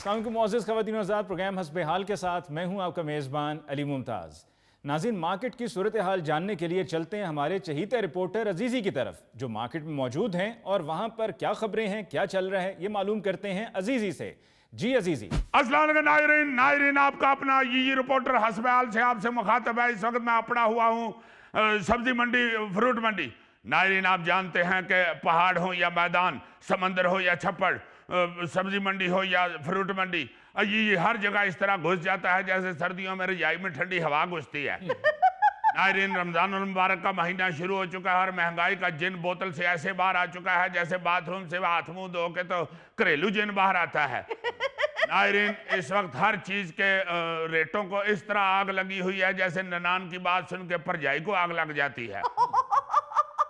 अस्सलाम वालेकुम मुअज़्ज़िज़ ख़वातीन हज़रात, प्रोग्राम हस्बे हाल के साथ मैं हूं आपका मेज़बान अली मुमताज़। नाज़रीन, मार्केट की सूरत हाल जानने के लिए चलते हैं हमारे चहीते रिपोर्टर अजीज़ी की तरफ, जो मार्केट में मौजूद हैं और वहां पर क्या खबरें हैं, क्या चल रहा है, ये मालूम करते हैं अजीज़ी से। जी अजीज़ी। अस्सलाम वालेकुम नाज़रीन, आपका अपना ये रिपोर्टर हस्बे हाल से आपसे मुखातब है। इस वक्त मैं पड़ा हुआ हूँ सब्जी मंडी, फ्रूट मंडी। नाज़रीन, आप जानते हैं कि पहाड़ हो या मैदान, समंदर हो या छप्पड़, सब्जी मंडी हो या फ्रूट मंडी, ये हर जगह इस तरह घुस जाता है जैसे सर्दियों में रजाई में ठंडी हवा घुसती है। नाज़रीन, रमज़ान मुबारक का महीना शुरू हो चुका है और महंगाई का जिन बोतल से ऐसे बाहर आ चुका है जैसे बाथरूम से हाथ मुंह धो के तो घरेलू जिन बाहर आता है। नाज़रीन, इस वक्त हर चीज़ के रेटों को इस तरह आग लगी हुई है जैसे ननान की बात सुन के परजाई को आग लग जाती है।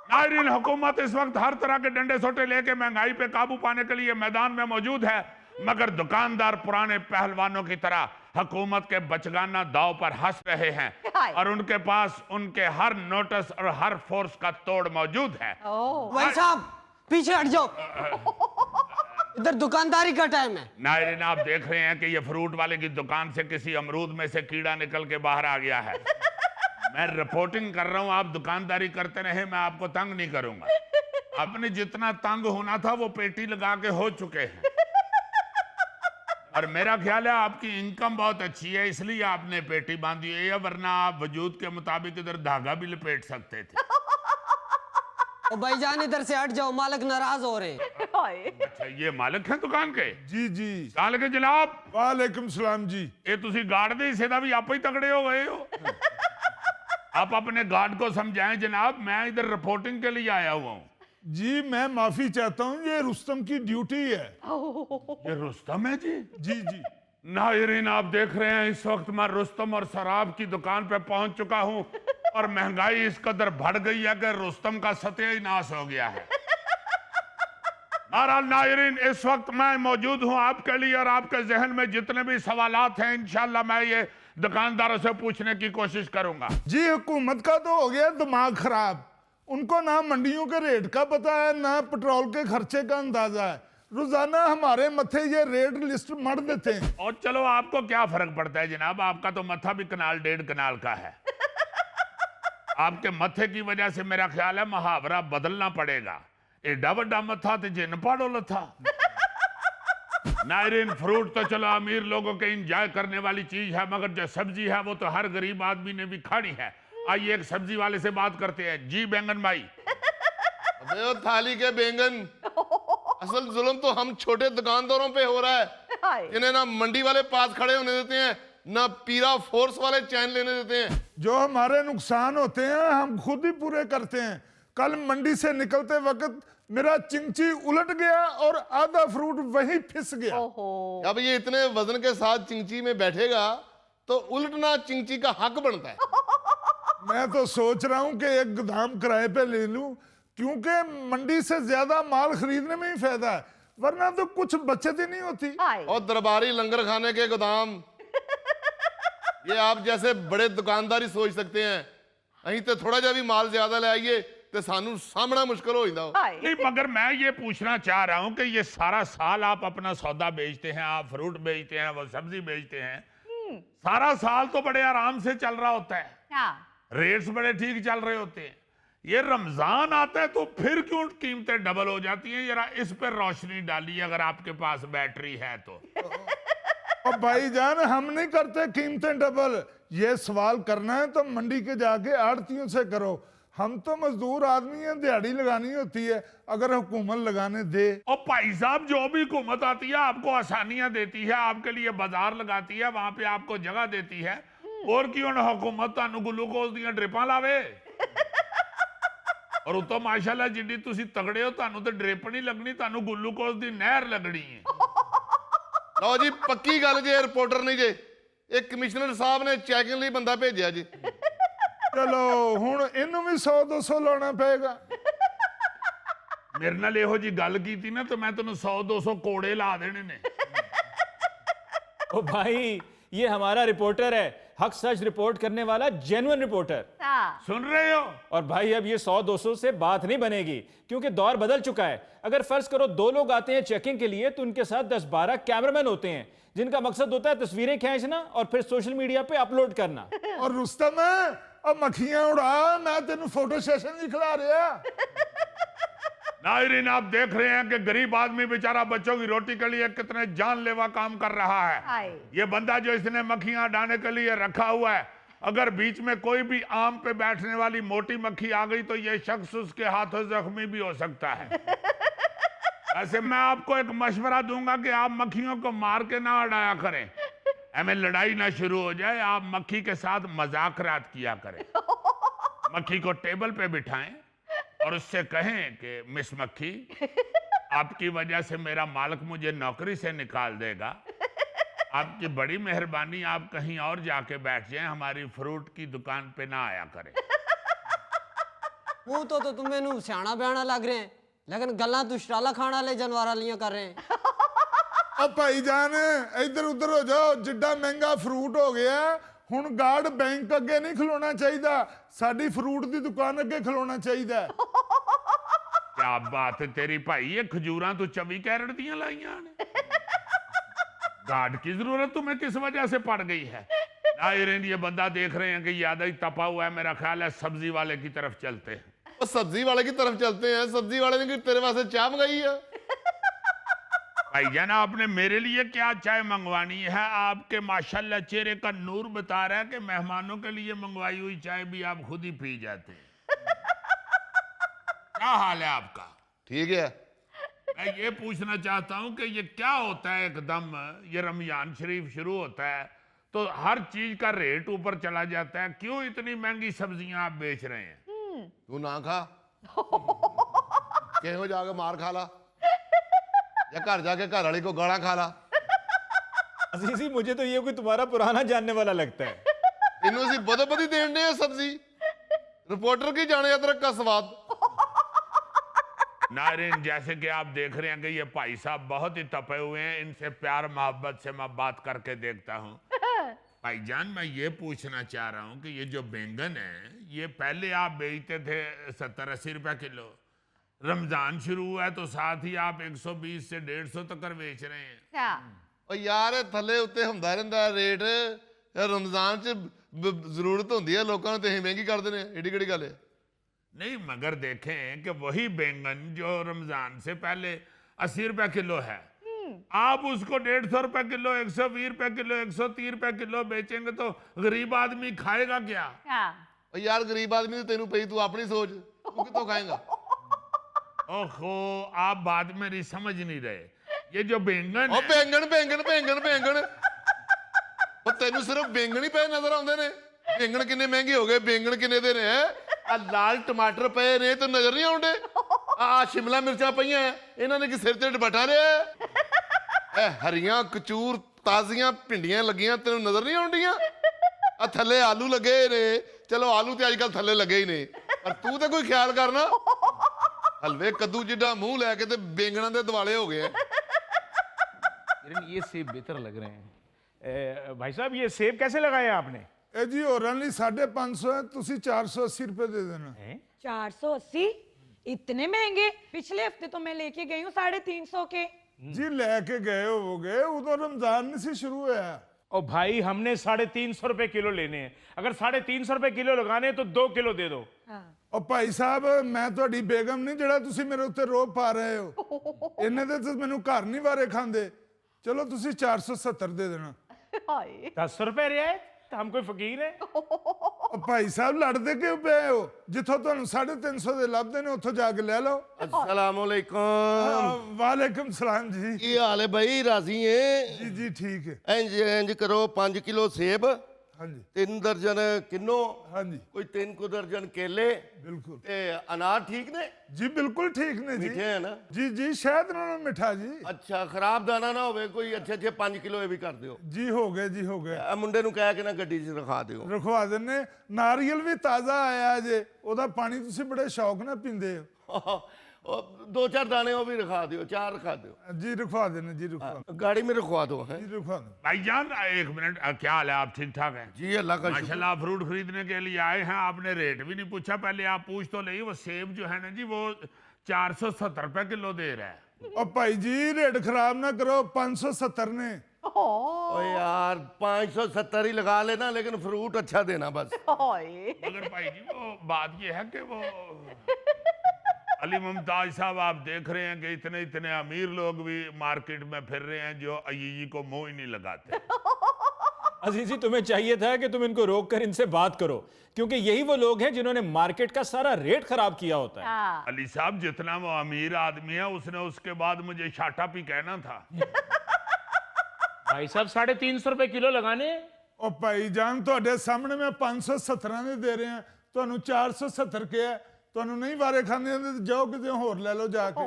नाज़रीन, हुकूमत इस वक्त हर तरह के डंडे सोटे लेके महंगाई पे काबू पाने के लिए मैदान में मौजूद है, मगर दुकानदार पुराने पहलवानों की तरह हुकूमत के बचगाना दाव पर हंस रहे हैं और उनके पास उनके हर नोटिस और हर फोर्स का तोड़ मौजूद है। भाई साहब पीछे हट जाओ, इधर दुकानदारी का टाइम है। नाज़रीन, आप देख रहे हैं कि ये फ्रूट वाले की दुकान से किसी अमरूद में से कीड़ा निकल के बाहर आ गया है। मैं रिपोर्टिंग कर रहा हूं, आप दुकानदारी करते रहे, मैं आपको तंग नहीं करूंगा। आपने जितना तंग होना था वो पेटी लगा के हो चुके हैं और मेरा ख्याल है आपकी इनकम बहुत अच्छी है इसलिए आपने पेटी बांधी है, या वरना आप वजूद के मुताबिक इधर धागा भी लपेट सकते थे। ओ भाईजान इधर से हट जाओ, मालिक नाराज हो रहे हैं। अच्छा, ये मालिक हैं दुकान के? जी जी। साल के जनाब, वालेकुम सलाम जी। ये तुसी गार्ड दे हिस्से दा भी आप ही तगड़े हो गए हो। आप अपने गार्ड को समझाएं जनाब, मैं इधर रिपोर्टिंग के लिए आया हुआ हूँ। जी मैं माफी चाहता हूँ, ये रुस्तम की ड्यूटी है। ये रुस्तम है जी? जी जी। नाज़रीन, आप देख रहे हैं इस वक्त मैं रुस्तम और शराब की दुकान पे पहुंच चुका हूं और महंगाई इस कदर बढ़ गई है कि रुस्तम का सत्य ही नाश हो गया है। बहरहाल नाज़रीन, इस वक्त मैं मौजूद हूं आपके लिए और आपके जहन में जितने भी सवालात हैं इंशाल्लाह मैं ये दुकानदारों से पूछने की कोशिश करूंगा। जी हुकूमत का तो हो गया दिमाग खराब, उनको ना मंडियों के रेट का पता है ना पेट्रोल के खर्चे का अंदाजा है। रोजाना हमारे मथे ये रेट लिस्ट मर देते हैं। और चलो, आपको क्या फर्क पड़ता है जनाब, आपका तो मथा भी कनाल 1.5 कनाल का है। आपके मथे की वजह से मेरा ख्याल है मुहावरा बदलना पड़ेगा, एडा बड़ा मथा तो जिन पाड़ो लथा। नाज़रीन, फ्रूट तो चलो अमीर लोगों के इंजॉय करने वाली चीज है, मगर जो सब्जी है वो तो हर गरीब आदमी ने भी खानी है। आइए एक सब्जी वाले से बात करते हैं। जी बैंगन भाई। अबे ओ थाली के बैंगन, असल जुल्म तो हम छोटे दुकानदारों पे हो रहा है, जिन्हें ना मंडी वाले पास खड़े होने देते हैं ना पीरा फोर्स वाले चैन लेने देते हैं। जो हमारे नुकसान होते हैं हम खुद ही पूरे करते हैं। कल मंडी से निकलते वक्त मेरा चिंची उलट गया और आधा फ्रूट वहीं फिस गया। अब ये इतने वजन के साथ चिंची में बैठेगा तो उलटना चिंची का हक बनता है। मैं तो सोच रहा हूँ कि एक गोदाम किराए पे ले लूं, क्योंकि मंडी से ज्यादा माल खरीदने में ही फायदा है, वरना तो कुछ बचत ही नहीं होती। और दरबारी लंगर खाने के गोदाम, ये आप जैसे बड़े दुकानदारी सोच सकते हैं। अहीं तो थोड़ा जा भी माल ज्यादा ले आइए तो सानू सामना मुश्किल हो जाता। नहीं, मगर मैं ये पूछना चाह रहा हूं कि ये सारा साल आप अपना सौदा बेचते हैं, आप फ्रूट बेचते हैं, वो सब्जी बेचते हैं, सारा साल तो बड़े आराम से चल रहा होता है, रेट्स बड़े ठीक चल रहे होते हैं। ये रमजान आता है तो फिर क्यों कीमतें डबल हो जाती हैं? जरा इस पर रोशनी डालिए अगर आपके पास बैटरी है तो। और भाईजान, हम नहीं करते कीमतें डबल। ये सवाल करना है तो मंडी के जाके आड़तियों से करो, हम तो मजदूर आदमी हैं, दिहाड़ी लगानी होती है, अगर हुकूमत लगाने दे। और भाई साहब, जो भी हुकूमत आती है आपको आसानियां देती है, आपके लिए बाजार लगाती है, वहां पे आपको जगह देती है, और क्यों ना हुकूमत तानू ग्लूकोज दी ड्रिपां लावे। और तो माशाल्लाह जिड्डी तुसी तगड़े हो, तानू तो ड्रिप नहीं लगनी, तानू ग्लूकोज दी नहर लगनी है। लो जी, पक्की गल जे, रिपोर्टर नहीं जे, एक कमिश्नर साहब ने चैकिंग ਲਈ ਬੰਦਾ ਭੇਜਿਆ जी। चलो हुण इनू भी 100-200 लाना पेगा। मेरे नाल इहो जी गल कीती ना तो मैं तेनू 100-200 कोड़े ला देने ने। ओ भाई, ये हमारा रिपोर्टर है, हक सच रिपोर्ट करने वाला जेन्युइन रिपोर्टर। सुन रहे हो? और भाई अब ये 100-200 से बात नहीं बनेगी, क्योंकि दौर बदल चुका है। अगर फर्ज करो 2 लोग आते हैं चेकिंग के लिए तो उनके साथ 10-12 कैमरामैन होते हैं, जिनका मकसद होता है तस्वीरें खींचना और फिर सोशल मीडिया पे अपलोड करना। और रुस्तम अब मक्खियां उड़ा, मैं तेन फोटो सेशन नहीं खिला रहा। नाज़रीन, आप देख रहे हैं कि गरीब आदमी बेचारा बच्चों की रोटी के लिए कितने जानलेवा काम कर रहा है। ये बंदा जो इसने मक्खियां हटाने के लिए रखा हुआ है, अगर बीच में कोई भी आम पे बैठने वाली मोटी मक्खी आ गई तो ये शख्स उसके हाथों जख्मी भी हो सकता है। ऐसे मैं आपको एक मशवरा दूंगा कि आप मक्खियों को मार के ना हटाया करें, हमें लड़ाई ना शुरू हो जाए। आप मक्खी के साथ मजाकरात किया करें। मक्खी को टेबल पे बिठाएं और उससे कहें कि मिस मक्खी, आपकी वजह से मेरा मालिक मुझे नौकरी से निकाल देगा, आपकी बड़ी मेहरबानी, आप कहीं और जाके बैठ जाएं, हमारी फ्रूट की दुकान पे ना आया करें। वो तो तुम मैनू सियाना बयाना लग रहे हैं, लेकिन गल्ला तू शराला खाना ले जानवर वालियां कर रहे हैं। अब भाईजान इधर उधर हो जाओ, जिड्डा महंगा फ्रूट हो गया हुण गार्ड बैंक अगे नहीं खलोना चाहिए, साडी फ्रूट की दुकान अगे खलोना चाहिए। क्या बात है तेरी भाई, ये खजूरा तू 24 कैरेट दियां लाइयां ने। गार्ड की जरूरत तुम्हें किस वजह से पड़ गई है? नाज़रीन, ये बंदा देख रहे हैं कि ये आधा ही तपा हुआ है, मेरा ख्याल है सब्जी वाले की तरफ चलते हैं। वो सब्जी वाले की तरफ चलते हैं। सब्जी वाले ने तेरे वास्ते चाय मंगाई है। भाईजान, आपने मेरे लिए क्या चाय मंगवानी है? आपके माशाल्लाह चेहरे का नूर बता रहा है कि मेहमानों के लिए मंगवाई हुई चाय भी आप खुद ही पी जाते हैं। क्या हाल है आपका? ठीक है। मैं ये पूछना चाहता हूं कि ये क्या होता है, एकदम ये रमजान शरीफ शुरू होता है तो हर चीज का रेट ऊपर चला जाता है, क्यों इतनी महंगी सब्जियां आप बेच रहे हैं? तू ना खा, कहीं जाके मार खा ला, या घर जाके घर वाली को गाला खा ला। अजीजी, मुझे तो ये कोई तुम्हारा पुराना जानने वाला लगता है। इन्हों सी बदो बदी देने हैं सब्जी, रिपोर्टर की जाने अदरक का स्वाद। नाज़रीन, जैसे कि आप देख रहे हैं कि ये भाई साहब बहुत ही तपे हुए हैं, इनसे प्यार मोहब्बत से मैं बात करके देखता हूँ। भाईजान, मैं ये पूछना चाह रहा हूँ कि ये जो बैंगन है, ये पहले आप बेचते थे 70-80 रुपए किलो, रमजान शुरू हुआ है तो साथ ही आप 120 से 150 तक बेच रहे हैं। और यार थले उत्ते हुंदा रहिंदा रेट, रमजान च जरूरत होंदी है लोगों ने, ते महंगी कर देने, एडी केड़ी गल है? नहीं, मगर देखें कि वही बैंगन जो रमजान से पहले 80 रुपए किलो है, आप उसको 150 रुपए किलो, 120 रुपए किलो, 130 रुपए किलो बेचेंगे तो गरीब आदमी खाएगा क्या? और यार गरीब आदमी तेनू पई, तू अपनी सोच, तू कितों खाएगा? ओहो, आप बात मेरी समझ नहीं रहे। ये जो बैंगन ओ है, बैंगन बैंगन बैंगन बैंगन, ਉਹ ਤੈਨੂੰ ਸਿਰਫ ਬੈਂਗਣ ਹੀ ਪਏ ਨਜ਼ਰ ਆਉਂਦੇ ਨੇ? ਬੈਂਗਣ ਕਿੰਨੇ ਮਹਿੰਗੇ ਹੋ ਗਏ, ਬੈਂਗਣ ਕਿੰਨੇ ਦੇ ਨੇ? ਆ ਲਾਲ ਟਮਾਟਰ ਪਏ ਨੇ ਤੇ ਨਜ਼ਰ ਨਹੀਂ ਆਉਂਦੇ? ਆ ਸ਼ਿਮਲਾ ਮਿਰਚਾਂ ਪਈਆਂ, ਇਹਨਾਂ ਨੇ ਕੀ ਸਿਰ ਤੇ ਡਬਟਾ ਲਿਆ? ਇਹ ਹਰੀਆਂ ਕਚੂਰ ਤਾਜ਼ੀਆਂ ਭਿੰਡੀਆਂ ਲੱਗੀਆਂ, ਤੈਨੂੰ ਨਜ਼ਰ ਨਹੀਂ ਆਉਂਦੀਆਂ? ਆ ਥੱਲੇ ਆਲੂ ਲੱਗੇ ਨੇ, ਚਲੋ ਆਲੂ ਤੇ ਅੱਜ ਕੱਲ ਥੱਲੇ ਲੱਗੇ ਹੀ ਨੇ, ਪਰ ਤੂੰ ਤੇ ਕੋਈ ਖਿਆਲ ਕਰਨਾ। ਹਲਵੇ ਕੱਦੂ ਜਿੱਡਾ ਮੂੰਹ ਲੈ ਕੇ ਤੇ ਬੈਂਗਣਾਂ ਦੇ ਦਿਵਾਲੇ ਹੋ ਗਏ। ये सेब बेहतर लग रहे हैं। भाई साहब, ये सेब कैसे लगाए आपने? ए जी होरां लई 550 है, तुसी 480 रुपए दे देना। 480? इतने महंगे? पिछले हफ्ते तो मैं लेके गई हूँ 350 के। जी लेके गए होगे, उदों रमजान नहीं सी शुरू होया। और भाई, हमने 350 रुपए किलो लेने हैं। अगर 350 रुपए किलो लगाने हैं तो 2 किलो दे दो। और भाई साहब, मैं तुहाडी बेगम नहीं जेड़ा तुसी मेरे उत्ते रोब पा रहे हो। इन्ने दे तो मैनू घर नहीं वारे खांदे। चलो तुसी 470 दे देना। 10 रुपए रियायत? तो हम कोई फकीर है? और भाई साहब लड़ते क्यों पे हो? जिथों तुहानू 350 दे लभदे ने उत्थों जाके ले लो। अस्सलाम वालेकुम। वालेकुम सलाम जी। ਕੀ ਹਾਲ ਹੈ ਬਾਈ? ਰਾਜ਼ੀ ਹੈ? जी जी ठीक है। ਇੰਜ ਇੰਜ ਕਰੋ, 5 ਕਿਲੋ ਸੇਬ, हाँ जी 3 ਦਰਜਨ ਕਿੰਨੋ, हाँ जी ਕੋਈ 3 ਕੁ ਦਰਜਨ ਕੇਲੇ बिल्कुल ਤੇ ਅਨਾਰ ਠੀਕ ਨੇ? जी बिल्कुल ठीक ने जी। ਮਿੱਠੇ ਹੈ ਨਾ? जी जी शहद नालों मिठा जी। ਅੱਛਾ, ਖਰਾਬ ਦਾਣਾ ਨਾ ਹੋਵੇ ਕੋਈ। ਅੱਛੇ ਅੱਛੇ 5 ਕਿਲੋ ਇਹ ਵੀ ਕਰ ਦਿਓ। जी हो गए जी हो गए। ਇਹ ਮੁੰਡੇ ਨੂੰ ਕਹਿ ਕੇ ਨਾ ਗੱਡੀ 'ਚ ਰਖਾ ਦਿਓ। रखवा देने। नारियल भी ताज़ा आया जे, ओदा पानी तुसी बड़े शौक नाल पींदे हो। ਉਹ 2-4 दाने वो भी रखा दियो, 4 रखा दियो। जी रखवा देने जी रखवा गाड़ी में रखवा दो है जी रखवा दो। भाईजान एक मिनट, क्या हाल है? आप ठीक ठाक हैं? जी, अल्लाह का शुक्र। माशाल्लाह, आप फ्रूट खरीदने के लिए आए हैं, आपने रेट भी नहीं पूछा। पहले आप पूछ तो नहीं। वो सेब जो है ना जी, वो 470 रुपए किलो दे रहा है। और भाई जी रेट खराब ना करो, 570 ने। ओ यार 570 ही लगा लेना, लेकिन फ्रूट अच्छा देना बस। मगर भाई जी वो बात ये है कि वो अली मुमताज साहब, आप देख रहे हैं कि इतने इतने अमीर लोग भी मार्केट में फिर रहे हैं जो अय्यी को मुंह ही नहीं लगाते। अजीजी, तुम्हें चाहिए था कि तुम इनको रोक कर इनसे बात करो, क्योंकि यही वो लोग हैं जिन्होंने मार्केट का सारा रेट खराब किया होता है। अली साहब, जितना वो अमीर आदमी है उसने उसके बाद मुझे शाटा भी कहना था। भाई साहब 350 रुपए किलो लगाने। ਉਹ ਭਾਈ ਜਾਨ ਤੁਹਾਡੇ ਸਾਹਮਣੇ ਮੈਂ 517 ਦੇ ਦੇ ਰਿਹਾ ਤੁਹਾਨੂੰ 470 ਕਿਹਾ ਤੁਹਾਨੂੰ ਨਹੀਂ ਵਾਰੇ ਖਾਂਦੇ ਹੁੰਦੇ ਤੇ ਜਾਓ ਕਿਤੇ ਹੋਰ ਲੈ ਲਓ ਜਾ ਕੇ।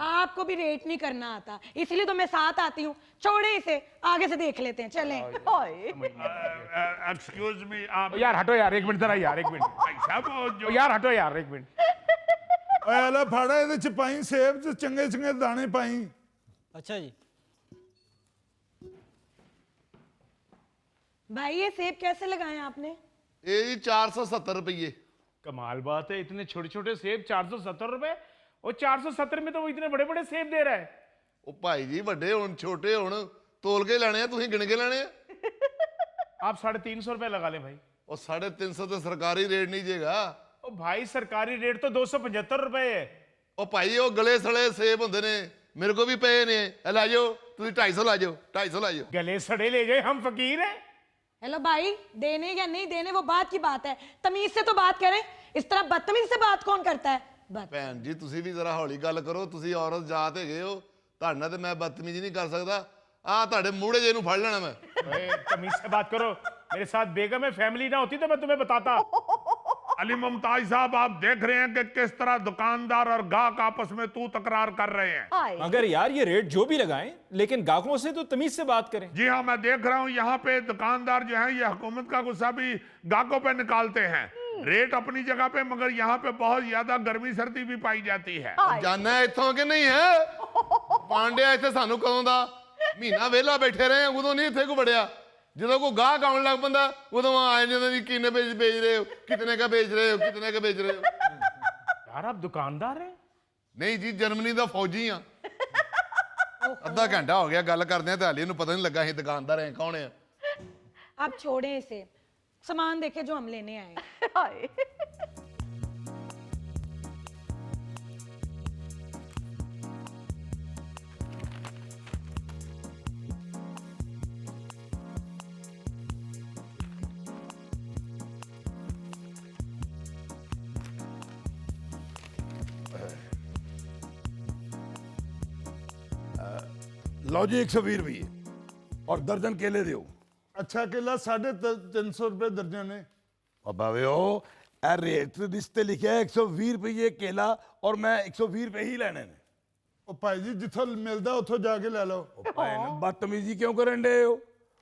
आपको भी रेट नहीं करना आता, इसलिए तो मैं साथ आती हूँ। छोड़े इसे, आगे से देख लेते हैं, चलें। एक्सक्यूज मी, आप यार हटो यार, 1 मिनट जरा यार, 1 मिनट। भाई साहब वो जो यार हटो यार, 1 मिनट। ਓਏ ਲੈ ਫਾੜਾ ਇਹਦੇ ਚ ਪਾਈ ਸੇਬ ਤੇ ਚੰਗੇ ਚੰਗੇ ਦਾਣੇ ਪਾਈ। अच्छा जी। भाई ये सेब कैसे लगाए आपने? ये जी 470 रुपये। कमाल बात है, इतने छोटे छोटे सेब 470 रुपए, और 470 में तो वो इतने बड़े बड़े सेब दे रहा है। ਉਹ ਭਾਈ ਜੀ ਵੱਡੇ ਹੁਣ ਛੋਟੇ ਹੁਣ ਤੋਲ ਕੇ ਲੈਣੇ ਆ, ਤੁਸੀਂ ਗਿਣ ਕੇ ਲੈਣੇ ਆ। आप 350 रुपए लगा ले भाई। ਉਹ 350 ਤੇ ਸਰਕਾਰੀ ਰੇਟ ਨਹੀਂ ਜੇਗਾ। ओ भाई सरकारी रेट तो 275 रुपए है। ਉਹ ਭਾਈ ਉਹ ਗਲੇ ਸੜੇ ਸੇਬ ਹੁੰਦੇ ਨੇ, ਮੇਰੇ ਕੋ ਵੀ ਪਏ ਨੇ, ਇਹ ਲੈ ਜਾਓ ਤੁਸੀਂ 250 ਲੈ ਜਾਓ, 250 ਲੈ ਜਾਓ। गले सड़े ले जाए, हम फकीर हैं। हेलो भाई, देने या नहीं देने वो बात की बात है, तमीज से तो बात करें। इस तरह बदतमीजी से बात कौन करता है? ਭੈਣ ਜੀ ਤੁਸੀਂ ਵੀ ਜ਼ਰਾ ਹੌਲੀ ਗੱਲ ਕਰੋ, ਤੁਸੀਂ ਔਰਤ ਜਾਤ ਹੈਗੇ ਹੋ, ਤੁਹਾਡੇ ਨਾਲ ਤੇ ਮੈਂ ਬਦਤਮੀਜ਼ੀ ਨਹੀਂ ਕਰ ਸਕਦਾ। ਆ ਤੁਹਾਡੇ ਮੂਹਰੇ ਜੇ ਨੂੰ ਫੜ ਲੈਣਾ ਮੈਂ। अरे, तमीज से बात करो, मेरे साथ बेगम है, फैमिली ना होती तो मैं तुम्हें बताता। अली मुमताज साहब, आप देख रहे हैं कि किस तरह दुकानदार और गाहक आपस में तू तकरार कर रहे हैं। मगर यार ये रेट जो भी लगाएं, लेकिन गाहकों से तो तमीज से बात करें। जी हाँ, मैं देख रहा हूँ यहाँ पे दुकानदार जो है ये हुकूमत का गुस्सा भी गाहकों पे निकालते हैं। रेट अपनी जगह पे, मगर यहाँ पे बहुत ज्यादा गर्मी सर्दी भी पाई जाती है। ਜਾਨਾ ਇੱਥੋਂ ਕਿ ਨਹੀਂ ਹੈ? ਪਾਂਡਿਆ ਇੱਥੇ ਸਾਨੂੰ ਕਦੋਂ ਦਾ ਮਹੀਨਾ ਵਿਹਲਾ ਬੈਠੇ ਰਹੇ ਆ, ਉਦੋਂ ਨਹੀਂ ਇੱਥੇ ਕੋ ਵੜਿਆ। ਜਦੋਂ ਕੋਈ ਗਾਹਕ ਆਉਣ ਲੱਗ ਪੈਂਦਾ ਉਦੋਂ ਆ ਜਾਂਦੇ ਜੀ, ਕਿੰਨੇ ਵੇਚ ਰਹੇ ਹੋ, ਕਿਤਨੇ ਕਾ ਵੇਚ ਰਹੇ ਹੋ, ਕਿਤਨੇ ਕਾ ਵੇਚ ਰਹੇ ਹੋ। यार आप दुकानदार हैं? ਨਹੀਂ ਜੀ, ਜਰਮਨੀ ਦਾ ਫੌਜੀ ਆ। ਅੱਧਾ ਘੰਟਾ ਹੋ ਗਿਆ ਗੱਲ ਕਰਦੇ ਆ ਤੇ ਹਾਲੇ ਇਹਨੂੰ ਪਤਾ ਨਹੀਂ ਲੱਗਾ ਅਸੀਂ ਦੁਕਾਨਦਾਰ ਹੈ ਕੌਣ ਆ। आप छोड़ें इसे, सामान देखे जो हम लेने आए। लो जी 120 रुपये और दर्जन केले दो। ਅੱਛਾ ਕਿਲਾ 350 ਰੁਪਏ ਦਰਜਨ ਨੇ। और भावे हो ए रेट रिश्ते लिखे है 120 रुपये केला और मैं 120 रुपये ही लेने ने। ਉਹ ਭਾਈ ਜੀ ਜਿੱਥੋਂ ਮਿਲਦਾ ਉੱਥੋਂ ਜਾ ਕੇ ਲੈ ਲਓ। बदतमीजी क्यों करन डे हो?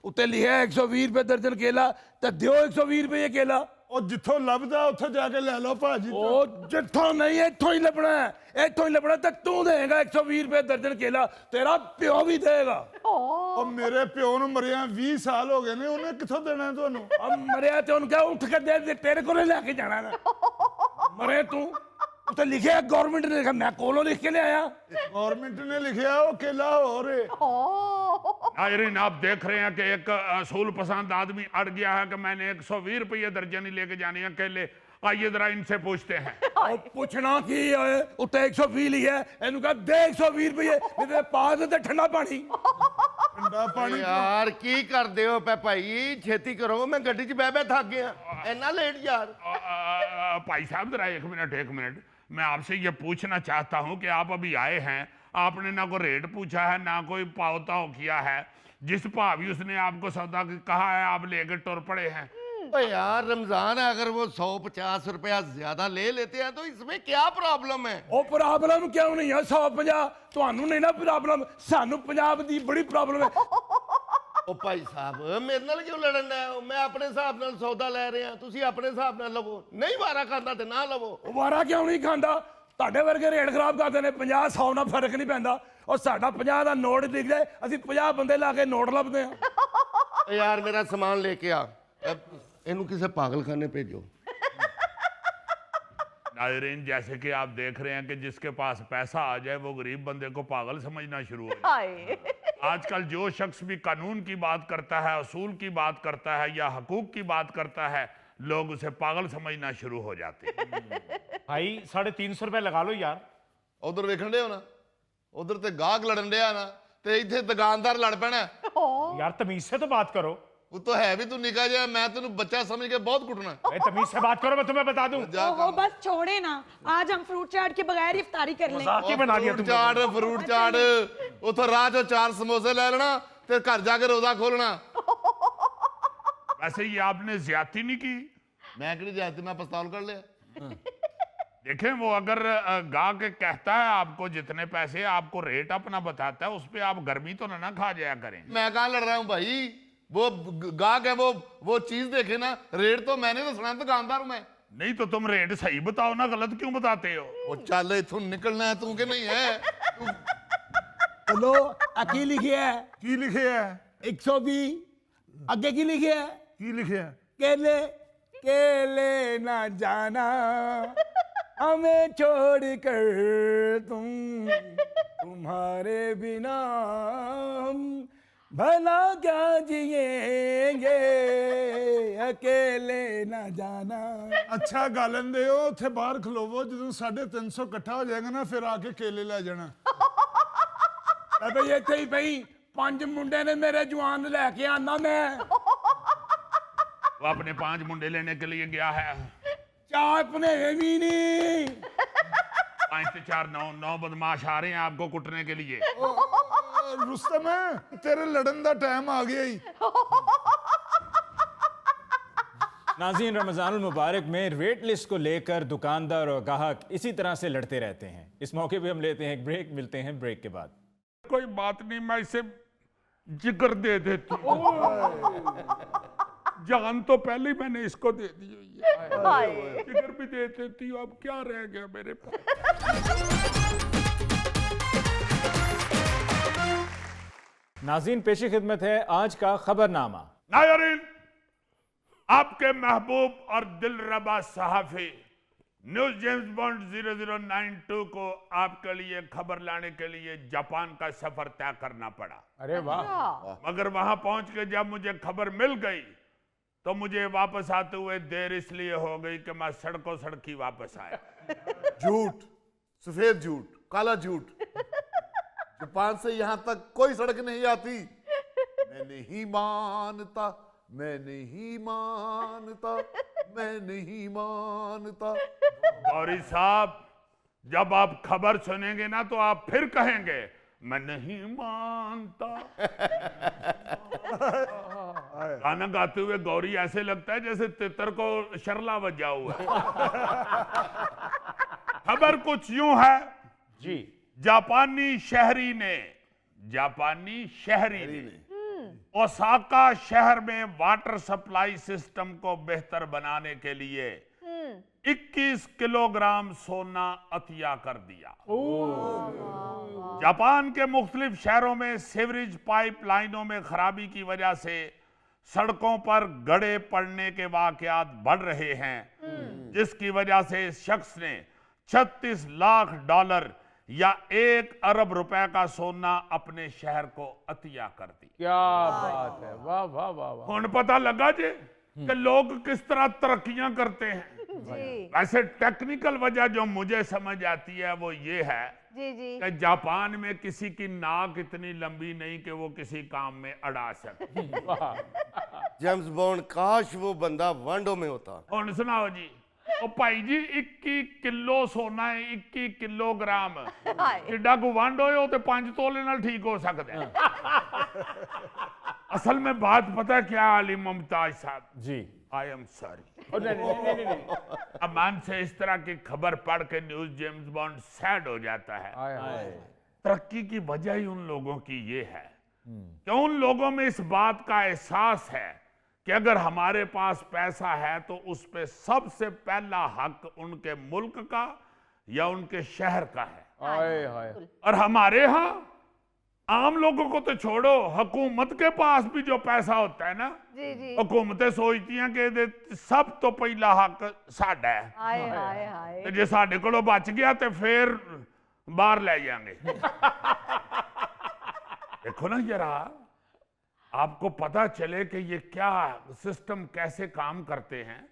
उत्ते लिखा है 120 रुपये दर्जन केला, तो दियो 120 रुपये केला। ਉਹ ਜਿੱਥੋਂ ਲੱਭਦਾ ਉੱਥੋਂ ਜਾ ਕੇ ਲੈ ਲਓ ਭਾਜੀ। ओ जिथों नहीं इथों ही लभना है, इथों ही लभना। तो तू देगा 120 रुपये दर्जन केला, तेरा प्यो भी देगा। ਉਹ ਮੇਰੇ ਪਿਓ ਨੂੰ ਮਰਿਆ 20 ਸਾਲ ਹੋ ਗਏ ਨੇ, ਉਹਨੇ ਕਿੱਥੋਂ ਦੇਣਾ ਤੁਹਾਨੂੰ? अब मरिया तो उनका उठ कर दे, तेरे को नहीं लेके जाना ना। मरे तू उत्ते लिखे है गवर्नमेंट ने लिखा, मैं कोलो लिख के ले आया। गवर्नमेंट ने लिखा वो केला हो रे। नाज़रीन, आप देख रहे हैं कि एक असूल पसंद आदमी अड़ गया है कि मैंने 120 रुपये दर्जन ही लेके जाने हैं केले। आइए जरा इनसे पूछते हैं। और पूछना की है, उत्ते 120 लिखा है, इन्हों कहा दे 120 रुपये, नहीं तो पा दे ठंडा पानी। ਠੰਡਾ ਪਾਣੀ ਯਾਰ ਕੀ ਕਰਦੇ ਹੋ ਪੈ ਭਾਈ, ਛੇਤੀ ਕਰੋ, मैं ਗੱਡੀ 'ਚ ਬਹਿ ਬਹਿ ਥੱਕ ਗਿਆ। ਇੰਨਾ ਲੇਟ ਯਾਰ। भाई साहब जरा एक मिनट, मैं आपसे ये पूछना चाहता हूँ कि आप अभी आए हैं, आपने ना कोई रेट पूछा है ना कोई पावताव किया है। जिस भाव उसने आपको सौदा कहा है आप लेकर टुर पड़े हैं। ओ यार रमजान है, अगर वो 150 रुपया ज्यादा ले लेते हैं तो इसमें क्या प्रॉब्लम है? ਉਹ ਪ੍ਰੋਬਲਮ ਕਿਉਂ ਨਹੀਂ ਹੈ? 150 ਤੁਹਾਨੂੰ ਨਹੀਂ ਨਾ ਪ੍ਰੋਬਲਮ, ਸਾਨੂੰ ਪੰਜਾਬ ਦੀ ਬੜੀ ਪ੍ਰੋਬਲਮ ਹੈ। ओ भाई साहब मेरे नाल क्यों लड़न डे हो? मैं अपने हिसाब नाल सौदा ले रहा, तुसी अपने हिसाब नाल लवो। नहीं वारा खांदा ते ना लवो। ਉਹ ਵਾਰਾ ਕਿਉਂ ਨਹੀਂ ਖਾਂਦਾ? ਤੁਹਾਡੇ ਵਰਗੇ ਰੇਟ ਖਰਾਬ ਕਰਦੇ ਨੇ। 50 100 ਨਾਲ ਫਰਕ ਨਹੀਂ ਪੈਂਦਾ। ਉਹ ਸਾਡਾ 50 ਦਾ ਨੋਟ ਦਿਖ ਜਾਏ, ਅਸੀਂ 50 ਬੰਦੇ ਲਾ ਕੇ ਨੋਟ ਲੱਭਦੇ ਆ। ओ यार मेरा सामान लेके आ, इन्हू किसी पागलखाने भेजो। नाज़रीन, जैसे कि आप देख रहे हैं कि जिसके पास पैसा आ जाए वो गरीब बंदे को पागल समझना शुरू हो जाए। आजकल जो शख्स भी कानून की बात करता है, असूल की बात करता है या हकूक की बात करता है, लोग उसे पागल समझना शुरू हो जाते हैं। भाई 350 रुपए लगा लो यार। ਉਧਰ ਵੇਖਣ ਡਿਆ ਨਾ, ਉਧਰ ਤੇ ਗਾਹਕ ਲੜਨ ਡਿਆ ਨਾ, ਤੇ ਇੱਥੇ ਦੁਕਾਨਦਾਰ ਲੜ ਪੈਣਾ। यार तमीज से तो बात करो। ਉਹ ਤਾਂ ਹੈ ਵੀ ਤੂੰ ਨਿੱਕਾ ਜਿਹਾ, मैं तेनू बच्चा समझ के बहुत कुटना। ए, तमीज से बात करो, मैं तुम्हें बता दूं। ओहो बस छोड़े ना, आज हम फ्रूट चाट के बगैर ही इफ्तारी कर लें। मजाक ही बना दिया फ्रूट तुमने। चाट, फ्रूट चाट, उतो राह चो 4 समोसे ले लेना ते घर जाके रोजा खोलना। वैसे ये आपने ज्यादती नहीं की। मैं किहड़ी जाती, मैं पिस्तौल कर लिया। देखें, वो अगर गाहक कहता है आपको जितने पैसे, आपको रेट अपना बताता है, उस पे आप गर्मी तो ना खा जाया करें। मैं कहाँ लड़ रहा हूँ भाई, वो गाहक है, वो चीज देखे ना, रेट तो मैंने दसना, दुकानदार हूं मैं। नहीं तो तुम रेट सही बताओ ना, गलत क्यों बताते हो? वो चल इथों निकलना है तू के नहीं है? चलो की लिखे है की लिखे है 120, आगे की लिखे है की लिखे है केले केले ना जाना हमें छोड़ कर तुम, तुम्हारे बिना हम भला क्या जिएंगे, अकेले ना जाना। अच्छा गालन दे उत्थे बाहर खलोवो, जो 350 इकट्ठा हो जाएगा ना, फिर आके केले ले जाना। अबे ये थे ही भाई 5 मुंडे ने मेरे जवान लेके आना मैं। वो अपने 5 मुंडे लेने के लिए गया है। चाय अपने भी नहीं। 5 से 4 9 बदमाश आ रहे हैं आपको कुटने के लिए। रुस्तम है, तेरे लड़न दा टाइम आ गया ही। नाज़रीन, रमज़ानुल मुबारक में रेट लिस्ट को लेकर दुकानदार और गाहक इसी तरह से लड़ते रहते हैं। इस मौके पे हम लेते हैं एक ब्रेक, मिलते हैं ब्रेक के बाद। कोई बात नहीं, मैं इसे जिगर दे देती हूँ। जान तो पहले ही मैंने इसको दे दी हुई है, जिगर भी दे देती हूँ। अब क्या रह गया मेरे पास? नाज़रीन, पेशी खिदमत है आज का खबरनामा। नाज़रीन, आपके महबूब और दिलरबा सहाफ़ी न्यूज़ जेम्स बॉन्ड 0092 को आपके लिए खबर लाने के लिए जापान का सफर तय करना पड़ा। अरे वाह। मगर वहां पहुंच के जब मुझे खबर मिल गई तो मुझे वापस आते हुए देर इसलिए हो गई कि मैं सड़कों सड़की वापस आया। झूठ, सफेद झूठ, काला झूठ। जापान से यहाँ तक कोई सड़क नहीं आती। मैं नहीं मानता, मैं नहीं मानता, मैं नहीं मानता। गौरी साहब, जब आप खबर सुनेंगे ना तो आप फिर कहेंगे मैं नहीं मानता। गाना गाते हुए गौरी ऐसे लगता है जैसे तितर को शरला बजा हुआ है। खबर कुछ यूं है जी। जापानी शहरी ने ओसाका शहर में वाटर सप्लाई सिस्टम को बेहतर बनाने के लिए 21 किलोग्राम सोना अतिया कर दिया। जापान के मुख्तलिफ शहरों में सीवरेज पाइपलाइनों में खराबी की वजह से सड़कों पर गड्ढे पड़ने के वाकयात बढ़ रहे हैं, जिसकी वजह से इस शख्स ने $36 लाख या 1 अरब रुपए का सोना अपने शहर को अतिया कर दी। क्या बात है, वाह वाह वाह वाह। हुण पता लगा जी कि लोग किस तरह तरक्कियां करते हैं। वैसे टेक्निकल वजह जो मुझे समझ आती है वो ये है कि जापान में किसी की नाक इतनी लंबी नहीं कि वो किसी काम में अड़ा सके। जेम्स बॉन्ड, काश वो बंदा वांडो में होता। हुण सुनाओ जी। ओ भाई जी 21 किलो सोना है, 21 किलोग्राम जिड्डा को वंड होए तो 5 तोले नाल ठीक हो सकता है। असल में बात पता है क्या अली मुमताज साहब जी, आई एम सॉरी। नहीं। अमान से इस तरह की खबर पढ़ के न्यूज़ जेम्स बॉन्ड सैड हो जाता है। तरक्की की वजह ही उन लोगों की ये है कि उन लोगों में इस बात का एहसास है कि अगर हमारे पास पैसा है तो उस पे सबसे पहला हक उनके मुल्क का या उनके शहर का है। और हमारे यहाँ आम लोगों को तो छोड़ो, हुकूमत के पास भी जो पैसा होता है ना, हुकूमतें सोचती हैं कि सब तो पहला हक साडा है, जे साडे कोलों बच गया तो फिर बाहर ले जाएंगे। देखो ना जरा, आपको पता चले कि ये क्या सिस्टम कैसे काम करते हैं।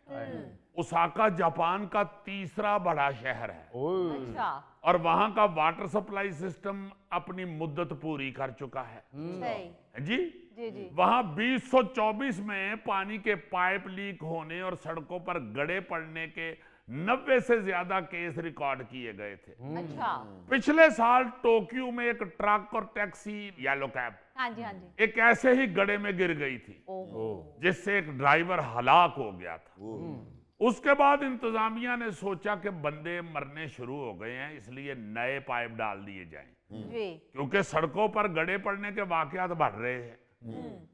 ओसाका जापान का तीसरा बड़ा शहर है अच्छा और वहां का वाटर सप्लाई सिस्टम अपनी मुद्दत पूरी कर चुका है सही जी। जी जी वहां 2024 में पानी के पाइप लीक होने और सड़कों पर गड्ढे पड़ने के 90 से ज्यादा केस रिकॉर्ड किए गए थे। अच्छा पिछले साल टोक्यो में एक ट्रक और टैक्सी येलो कैब हाँ जी एक ऐसे ही गड्ढे में गिर गई थी, ओहो जिससे एक ड्राइवर हलाक हो गया था। उसके बाद इंतजामिया ने सोचा कि बंदे मरने शुरू हो गए हैं, इसलिए नए पाइप डाल दिए जाएं, जी क्योंकि सड़कों पर गड्ढे पड़ने के वाकयात बढ़ रहे हैं।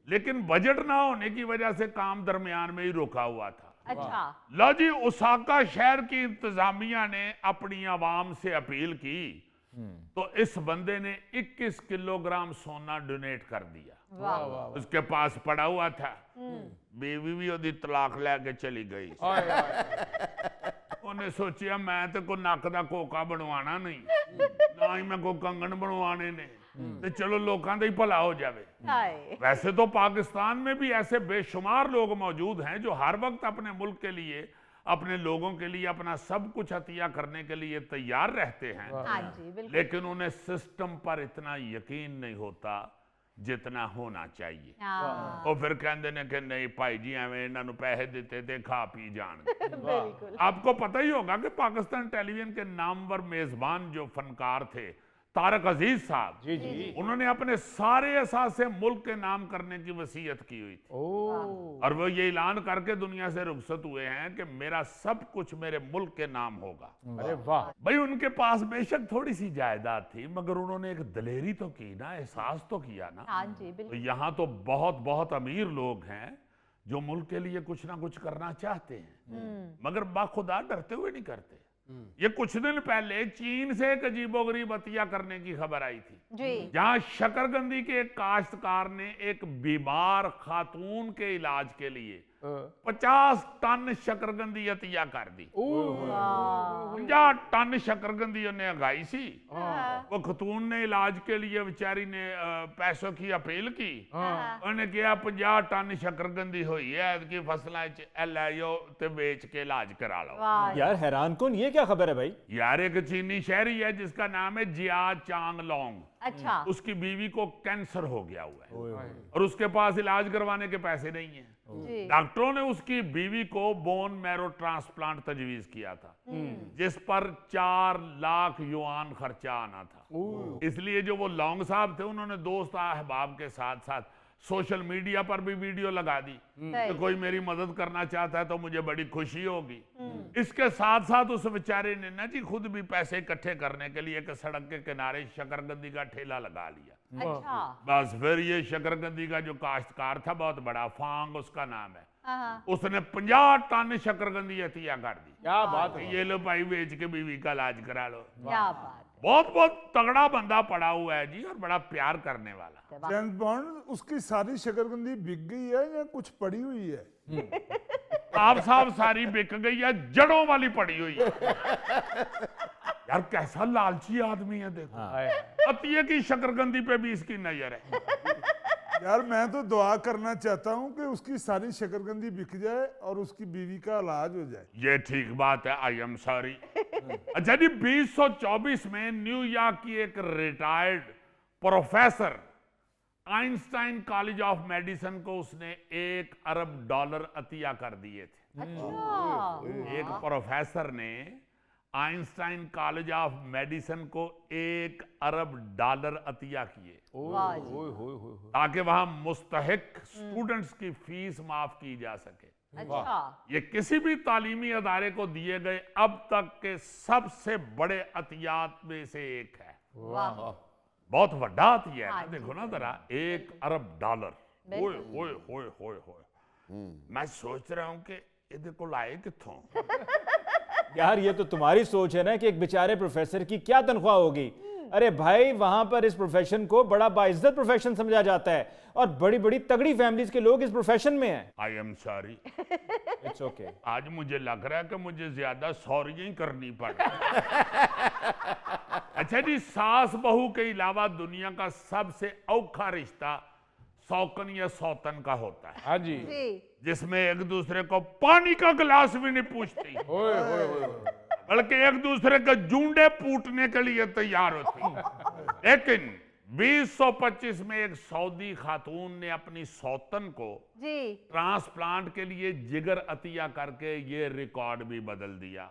लेकिन बजट ना होने की वजह से काम दरमियान में ही रोका हुआ था। अच्छा लो जी, ओसाका शहर की इंतजामिया ने अपनी आवाम से अपील की तो इस बंदे ने 21 किलोग्राम सोना डोनेट कर दिया। वाह उसके पास पड़ा हुआ था, बीवी भी ओदी तलाक लेके चली गई। ਉਹਨੇ ਸੋਚਿਆ ਮੈਂ ਤੇ ਕੋਈ ਨੱਕ ਦਾ ਕੋਕਾ ਬਣਵਾਣਾ ਨਹੀਂ, ਨਾ ਹੀ ਮੈਂ ਕੋਈ ਕੰਗਣ ਬਣਵਾਣੇ ਨੇ, ਤੇ ਚਲੋ ਲੋਕਾਂ ਦਾ ਹੀ ਭਲਾ ਹੋ ਜਾਵੇ। हाय वैसे तो पाकिस्तान में भी ऐसे बेशुमार लोग मौजूद हैं जो हर वक्त अपने मुल्क के लिए, अपने लोगों के लिए अपना सब कुछ अतिया करने के लिए तैयार रहते हैं, हाँ जी बिल्कुल लेकिन उन्हें सिस्टम पर इतना यकीन नहीं होता जितना होना चाहिए। हाँ ਉਹ ਫਿਰ ਕਹਿੰਦੇ ਨੇ ਕਿ ਨਹੀਂ ਭਾਈ ਜੀ ਐਵੇਂ ਇਹਨਾਂ ਨੂੰ ਪੈਸੇ ਦਿੱਤੇ ਤੇ ਖਾ पी जान। बिल्कुल आपको पता ही होगा कि पाकिस्तान टेलीविजन के नामवर मेजबान जो फनकार थे तारक अजीज साहब, जी जी उन्होंने अपने सारे असासे मुल्क के नाम करने की वसीयत की हुई थी और वो ये ऐलान करके दुनिया से रुखसत हुए हैं कि मेरा सब कुछ मेरे मुल्क के नाम होगा। अरे वाह, भाई उनके पास बेशक थोड़ी सी जायदाद थी, मगर उन्होंने एक दलेरी तो की ना, एहसास तो किया ना। हाँ जी तो बिल्कुल यहाँ तो बहुत बहुत अमीर लोग हैं जो मुल्क के लिए कुछ ना कुछ करना चाहते हैं, मगर बाखुदा डरते हुए नहीं करते। ये कुछ दिन पहले चीन से एक अजीबोगरीब अतिया करने की खबर आई थी, जी जहां शकरकंदी के एक काश्तकार ने एक बीमार खातून के इलाज के लिए 50 टन शकरकंदी अतिया कर दी। 50 टन शकरकंदी उन्हें अगाई सी। वो खतून ने इलाज के लिए बेचारी ने पैसों की अपील की। उन्हें कहा 50 टन शकरकंदी हुई है की फसलों लो ते बेच के इलाज करा लो। वाह यार हैरान कौन, ये क्या खबर है भाई? यार एक चीनी शहरी है जिसका नाम है जिया चांग लोंग, अच्छा उसकी बीवी को कैंसर हो गया हुआ है और उसके पास इलाज करवाने के पैसे नहीं है। जी डॉक्टरों ने उसकी बीवी को बोन मैरो ट्रांसप्लांट तजवीज किया था, जिस पर 4 लाख युआन खर्चा आना था। इसलिए जो वो लॉन्ग साहब थे उन्होंने दोस्त अहबाब के साथ साथ सोशल मीडिया पर भी वीडियो लगा दी कि कोई मेरी मदद करना चाहता है तो मुझे बड़ी खुशी होगी। इसके साथ साथ उस बेचारे ने ना जी खुद भी पैसे इकट्ठे करने के लिए एक सड़क के किनारे शकरकंदी का ठेला लगा लिया। अच्छा बस फिर ये शकरकंदी का जो काश्तकार था, बहुत बड़ा फांग उसका नाम है, हाँ उसने 50 टन शकरकंदी अतिया कर दी। क्या बात है। ये लो भाई बेच के बीवी का इलाज करा लो। क्या बात बहुत बहुत तगड़ा बंदा पड़ा हुआ है जी और बड़ा प्यार करने वाला। है जेम्स बॉन्ड, उसकी सारी शकरकंदी बिक गई है या कुछ पड़ी हुई है? आप साहब सारी बिक गई है, जड़ों वाली पड़ी हुई है। यार कैसा लालची आदमी है, देखो अतिये की शकरकंदी पे भी इसकी नजर है। यार मैं तो दुआ करना चाहता हूँ कि उसकी सारी शकरकंदी बिक जाए और उसकी बीवी का इलाज हो जाए। ये ठीक बात है, आई एम सॉरी। अच्छा जी, 2024 में न्यूयॉर्क की एक retired professor Einstein college of medicine को उसने $1 अरब अतिया कर दिए थे। अच्छा एक प्रोफेसर ने आइंस्टाइन कॉलेज ऑफ मेडिसिन को $1 अरब अतिया किए वाह जी ताकि वहां मुस्तहिक स्टूडेंट्स की फीस माफ की जा सके। अच्छा ये किसी भी तालीमी अदारे को दिए गए अब तक के सबसे बड़े अतियात में से एक है। वाह बहुत वड्डा अतिया है हाँ ना, जी। देखो ना जरा $1 अरब। ओए ओए ओए ओए ओए, मैं सोच रहा हूं कि इहदे कोल आए कित्थों। यार ये तो तुम्हारी सोच है ना कि एक बेचारे प्रोफेसर की क्या तनख्वाह होगी। अरे भाई वहां पर इस प्रोफेशन को बड़ा बाइज्जत प्रोफेशन समझा जाता है और बड़ी बड़ी तगड़ी फैमिलीज के लोग इस प्रोफेशन में हैं। I am sorry, it's okay. आज मुझे लग रहा है कि मुझे ज्यादा सॉरी ही करनी पड़। अच्छा जी, सास बहू के अलावा दुनिया का सबसे औखा रिश्ता सौकन या सौतन का होता है, हाँ जी। जिसमें एक दूसरे को पानी का गिलास भी नहीं पूछती, बल्कि एक दूसरे के जूंडे पूटने के लिए तैयार होती। लेकिन 2025 में एक सऊदी खातून ने अपनी सौतन को ट्रांसप्लांट के लिए जिगर अतिया करके ये रिकॉर्ड भी बदल दिया।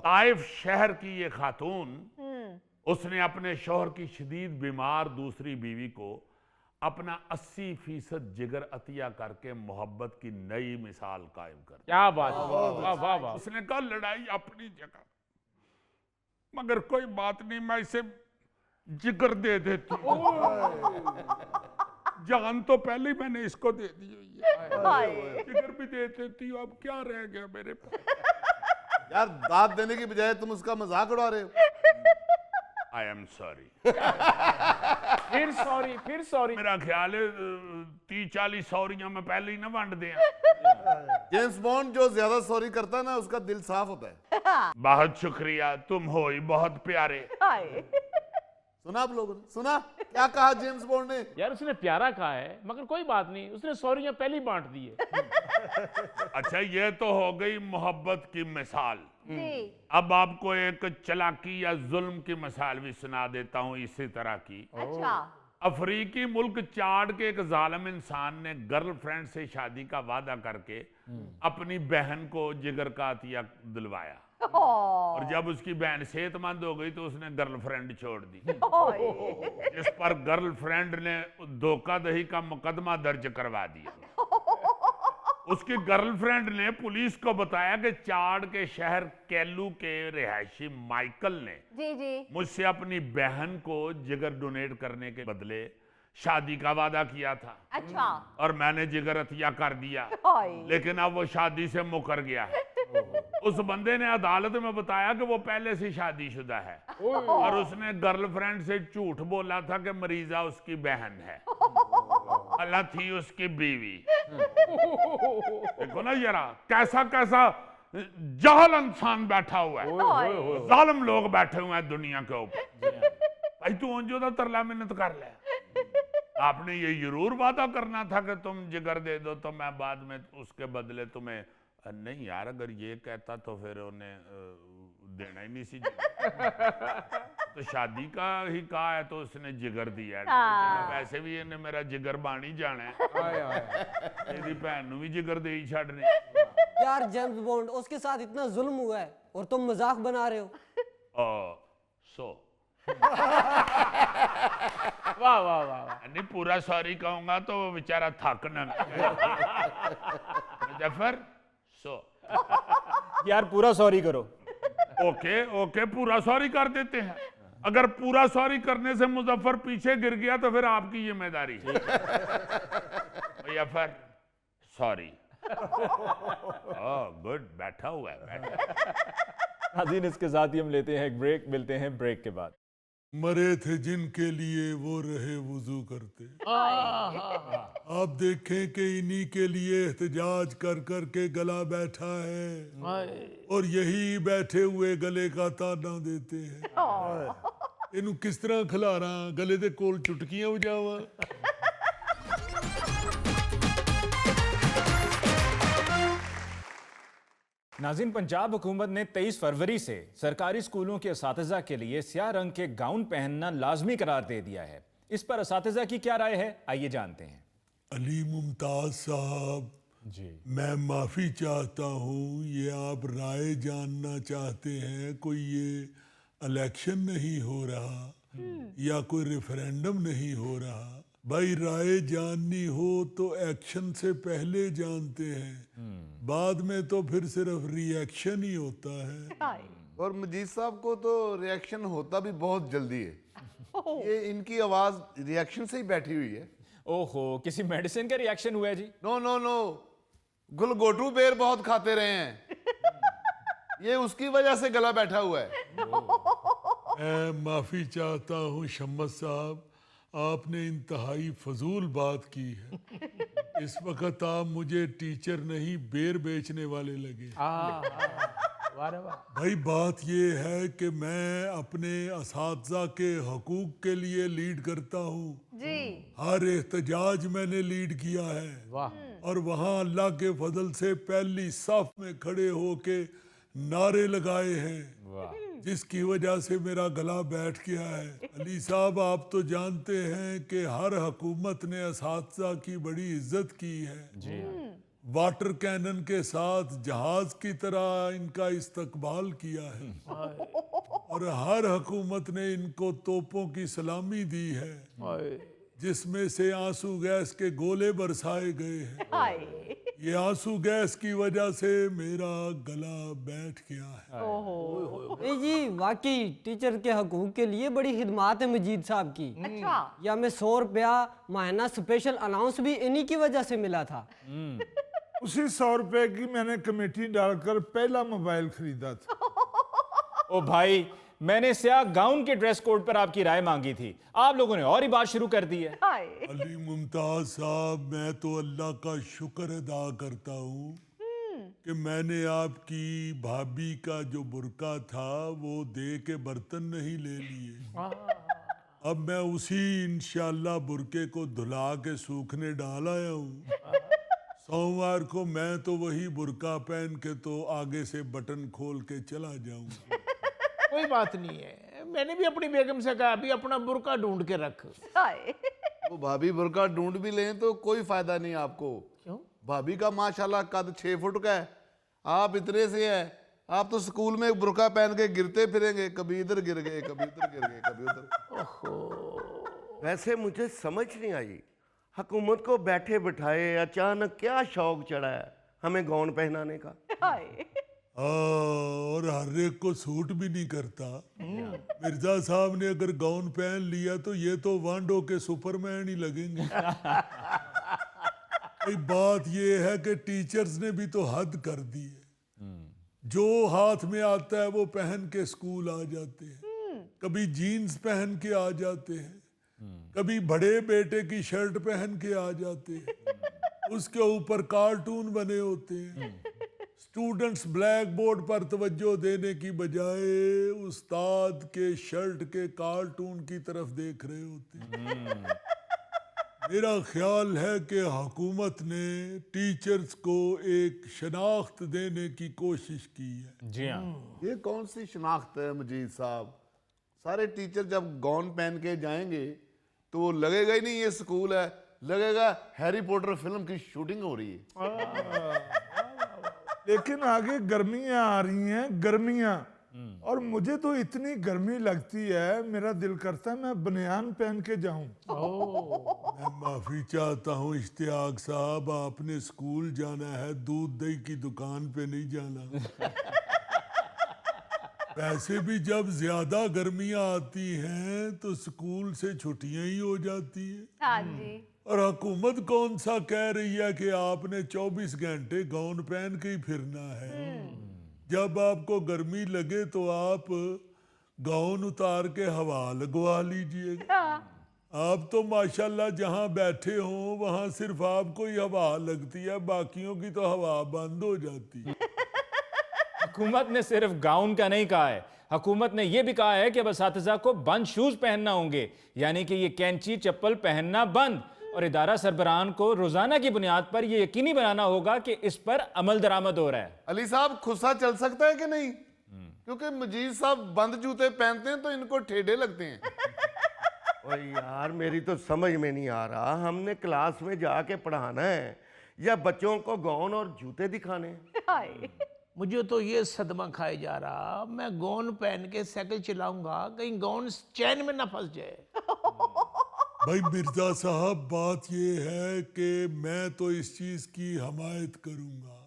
ताइफ शहर की ये खातून, उसने अपने शौहर की शदीद बीमार दूसरी बीवी को अपना 80% जिगर अतिया करके मोहब्बत की नई मिसाल कायम कर। क्या बात, वाह वाह वाह। उसने कहा लड़ाई अपनी जगह, मगर कोई बात नहीं, मैं इसे जिगर दे देती हूँ। जान तो पहले ही मैंने इसको दे दी हुई है, जिगर भी दे देती हूँ, अब क्या रह गया मेरे पास। यार दाद देने की बजाय तुम उसका मजाक उड़ा रहे हो। I am sorry. फिर सॉरी। मेरा ख्याल है 30-40 सॉरियां मैं पहले ही ना वंड दे। जेम्स बॉन्ड जो ज्यादा सॉरी करता है ना, उसका दिल साफ होता है। बहुत शुक्रिया, तुम हो ही बहुत प्यारे। सुना आप लोगों ने? सुना क्या कहा जेम्स बॉन्ड ने? यार उसने प्यारा कहा है, मगर कोई बात नहीं, उसने सॉरी पहले ही बांट दी है। अच्छा, ये तो हो गई मोहब्बत की मिसाल। अब आपको एक चलाकी या जुल्म की मिसाल भी सुना देता हूँ इसी तरह की। अफ्रीकी मुल्क चाड के एक जालिम इंसान ने गर्लफ्रेंड से शादी का वादा करके अपनी बहन को जिगर का अतिया दिलवाया, और जब उसकी बहन सेहतमंद हो गई तो उसने गर्लफ्रेंड छोड़ दी, जिस पर गर्लफ्रेंड ने धोखाधड़ी का मुकदमा दर्ज करवा दिया। उसकी गर्लफ्रेंड ने पुलिस को बताया कि चाड के शहर केलू के रिहायशी माइकल ने मुझसे अपनी बहन को जिगर डोनेट करने के बदले शादी का वादा किया था। अच्छा। और मैंने जिगर अतिया कर दिया, लेकिन अब वो शादी से मुकर गया है। उस बंदे ने अदालत में बताया कि वो पहले से शादीशुदा है, और उसने गर्लफ्रेंड से झूठ बोला था कि मरीजा उसकी बहन है, अल्लाह थी उसकी बीवी। देखो ना जरा, कैसा कैसा जाहल इंसान बैठा हुआ है, जालिम लोग बैठे हुए हैं दुनिया के ऊपर। भाई तू अंजोदा तरला मेहनत कर ले, आपने ये जरूर वादा करना था कि तुम जिगर दे दो तो मैं बाद में उसके बदले तुम्हें। नहीं यार, अगर ये कहता तो फिर उन्हें देना ही नहीं सी। तो शादी का ही कहा है तो उसने जिगर दिया है। वैसे भी इन्हें मेरा जिगर बानी जाना है, मेरी बहन नू भी जिगर दे ही छड़ने। यार जेम्स बॉन्ड, उसके साथ इतना जुल्म हुआ है और तुम मजाक बना रहे हो। वाह वाह वाह। नहीं, पूरा सॉरी कहूंगा तो वो बेचारा थक ना मुजफ्फर। यार पूरा सॉरी करो। ओके, पूरा सॉरी कर देते हैं। अगर पूरा सॉरी करने से मुजफ्फर पीछे गिर गया तो फिर आपकी जिम्मेदारी। मुजफ्फर सॉरी। गुड, बैठा हुआ है। नाज़रीन, इसके साथ ही हम लेते हैं एक ब्रेक, मिलते हैं ब्रेक के बाद। मरे थे जिनके लिए वो रहे वुजू करते। आप देखें कि इन्हीं के लिए एहतजाज कर कर के गला बैठा है, और यही बैठे हुए गले का ताना देते हैं। इन्हू किस तरह खिलारा, गले दे कोल चुटकियां बजावा। नाज़रीन, पंजाब हुकूमत ने 23 फरवरी से सरकारी स्कूलों के असातिज़ा के लिए स्याह रंग के गाउन पहनना लाजमी करार दे दिया है। इस पर असातिज़ा की क्या राय है, आइए जानते हैं। अली मुमताज साहब जी, मैं माफ़ी चाहता हूँ, ये आप राय जानना चाहते हैं, कोई ये इलेक्शन नहीं हो रहा या कोई रेफरेंडम नहीं हो रहा। भाई राय जाननी हो तो एक्शन से पहले जानते हैं, बाद में तो फिर सिर्फ रिएक्शन ही होता है। और मजीद साहब को तो रिएक्शन होता भी बहुत जल्दी है। ये इनकी आवाज रिएक्शन से ही बैठी हुई है। ओहो, किसी मेडिसिन का रिएक्शन हुआ है जी? नो, गुलगोटू बेर बहुत खाते रहे हैं, ये उसकी वजह से गला बैठा हुआ है। मैं माफ़ी चाहता हूँ शम्मत साहब, आपने इंतहाई फजूल बात की है। इस वक्त आप मुझे टीचर नहीं बेर बेचने वाले लगे। वाह रे वाह। भाई बात ये है कि मैं अपने असातिज़ा के हकूक़ के लिए लीड करता हूँ। जी हर एहतजाज मैंने लीड किया है वाह और वहाँ अल्लाह के फजल से पहली सफ में खड़े होके नारे लगाए हैं, जिसकी वजह से मेरा गला बैठ गया है। अली साहब, आप तो जानते हैं कि हर हुकूमत ने असातिज़ा की बड़ी इज्जत की है। वाटर कैनन के साथ जहाज की तरह इनका इस्तकबाल किया है और हर हुकूमत ने इनको तोपों की सलामी दी है, जिसमें से आंसू गैस के गोले बरसाए गए हैं। हाय ये आंसू गैस की वजह से मेरा गला बैठ गया है। नहीं जी, वाकई टीचर के हकूक के लिए बड़ी खिदमत है मजीद साहब की। अच्छा या मैं 100 रुपया महीना स्पेशल अनाउंस भी इन्हीं की वजह से मिला था। उसी 100 रुपए की मैंने कमेटी डालकर पहला मोबाइल खरीदा था। ओ भाई, मैंने स्याह गाउन के ड्रेस कोड पर आपकी राय मांगी थी, आप लोगों ने और ही बात शुरू कर दी है। हाय अली मुमताज साहब, मैं तो अल्लाह का शुक्र अदा करता हूँ कि मैंने आपकी भाभी का जो बुर्का था वो दे के बर्तन नहीं ले लिए। अब मैं उसी इंशाल्लाह बुर्के को धुला के सूखने डाल आया हूँ। सोमवार को मैं तो वही बुर्का पहन के तो आगे से बटन खोल के चला जाऊंगा। कोई बात नहीं है, मैंने भी अपनी बेगम से कहा अभी अपना बुर्का ढूंढ के रख। हाय वो भाभी बुर्का ढूंढ भी लें तो कोई फायदा नहीं आपको। क्यों? भाभी का माशाल्लाह कद 6 फुट का है, आप इतने से हैं। आप तो स्कूल में बुर्का पहन के गिरते फिरेंगे, कभी इधर गिर गए, कभी उधर गिर गए, कभी उधर। वैसे मुझे समझ नहीं आई, हुकूमत को बैठे बिठाए अचानक क्या शौक चढ़ा है हमें गाउन पहनाने का। हाय और हर एक को सूट भी नहीं करता। मिर्जा साहब ने अगर गाउन पहन लिया तो ये तो वांडो के सुपरमैन ही लगेंगे। भाई बात ये है कि टीचर्स ने भी तो हद कर दी है। जो हाथ में आता है वो पहन के स्कूल आ जाते हैं, कभी जीन्स पहन के आ जाते हैं, कभी बड़े बेटे की शर्ट पहन के आ जाते हैं, उसके ऊपर कार्टून बने होते हैं। स्टूडेंट्स ब्लैक बोर्ड पर तवज्जो देने की बजाय उस्ताद के शर्ट के कार्टून की तरफ देख रहे होते हैं। मेरा ख्याल है कि हुकूमत ने टीचर्स को एक शनाख्त देने की कोशिश की है। जी हाँ। ये कौन सी शनाख्त है मजीद साहब? सारे टीचर जब गाउन पहन के जाएंगे तो लगेगा ही नहीं ये स्कूल है, लगेगा हैरी पॉटर फिल्म की शूटिंग हो रही है। लेकिन आगे गर्मियां आ रही हैं, गर्मियां, और मुझे तो इतनी गर्मी लगती है, मेरा दिल करता है मैं बनियान पहन के जाऊं। मैं माफी चाहता हूँ इश्तियाक साहब, आपने स्कूल जाना है, दूध दही की दुकान पे नहीं जाना। वैसे भी जब ज्यादा गर्मियां आती हैं तो स्कूल से छुट्टियां ही हो जाती है। हाँ जी और हुकूमत कौन सा कह रही है कि आपने 24 घंटे गाउन पहन के ही फिरना है। जब आपको गर्मी लगे तो आप गाउन उतार के हवा लगवा लीजिएगा। आप तो माशाल्लाह जहां बैठे हो वहां सिर्फ आपको ही हवा लगती है, बाकियों की तो हवा बंद हो जाती है। हुकूमत ने सिर्फ गाउन का नहीं कहा है, हुकूमत ने यह भी कहा है कि अब असातिज़ा को बंद शूज पहनना होंगे, यानी कि ये कैंची चप्पल पहनना बंद, और इदारा सरबराहान को रोजाना की बुनियाद पर यह यकीनी बनाना होगा कि इस पर अमल दरामद हो रहा है। अली साहब खुस्सा चल सकता है कि नहीं? क्योंकि मजीद साहब बंद जूते पहनते हैं तो इनको ठेडे लगते हैं। ओए यार, मेरी तो समझ में नहीं आ रहा, हमने क्लास में जाके पढ़ाना है या बच्चों को गाउन और जूते दिखाने हैं? हाय मुझे तो ये सदमा खाए जा रहा, मैं गाउन पहन के साइकिल चलाऊंगा, कहीं गाउन चैन में ना फंस जाए। भाई मिर्जा साहब, बात ये है कि मैं तो इस चीज की हमायत करूंगा।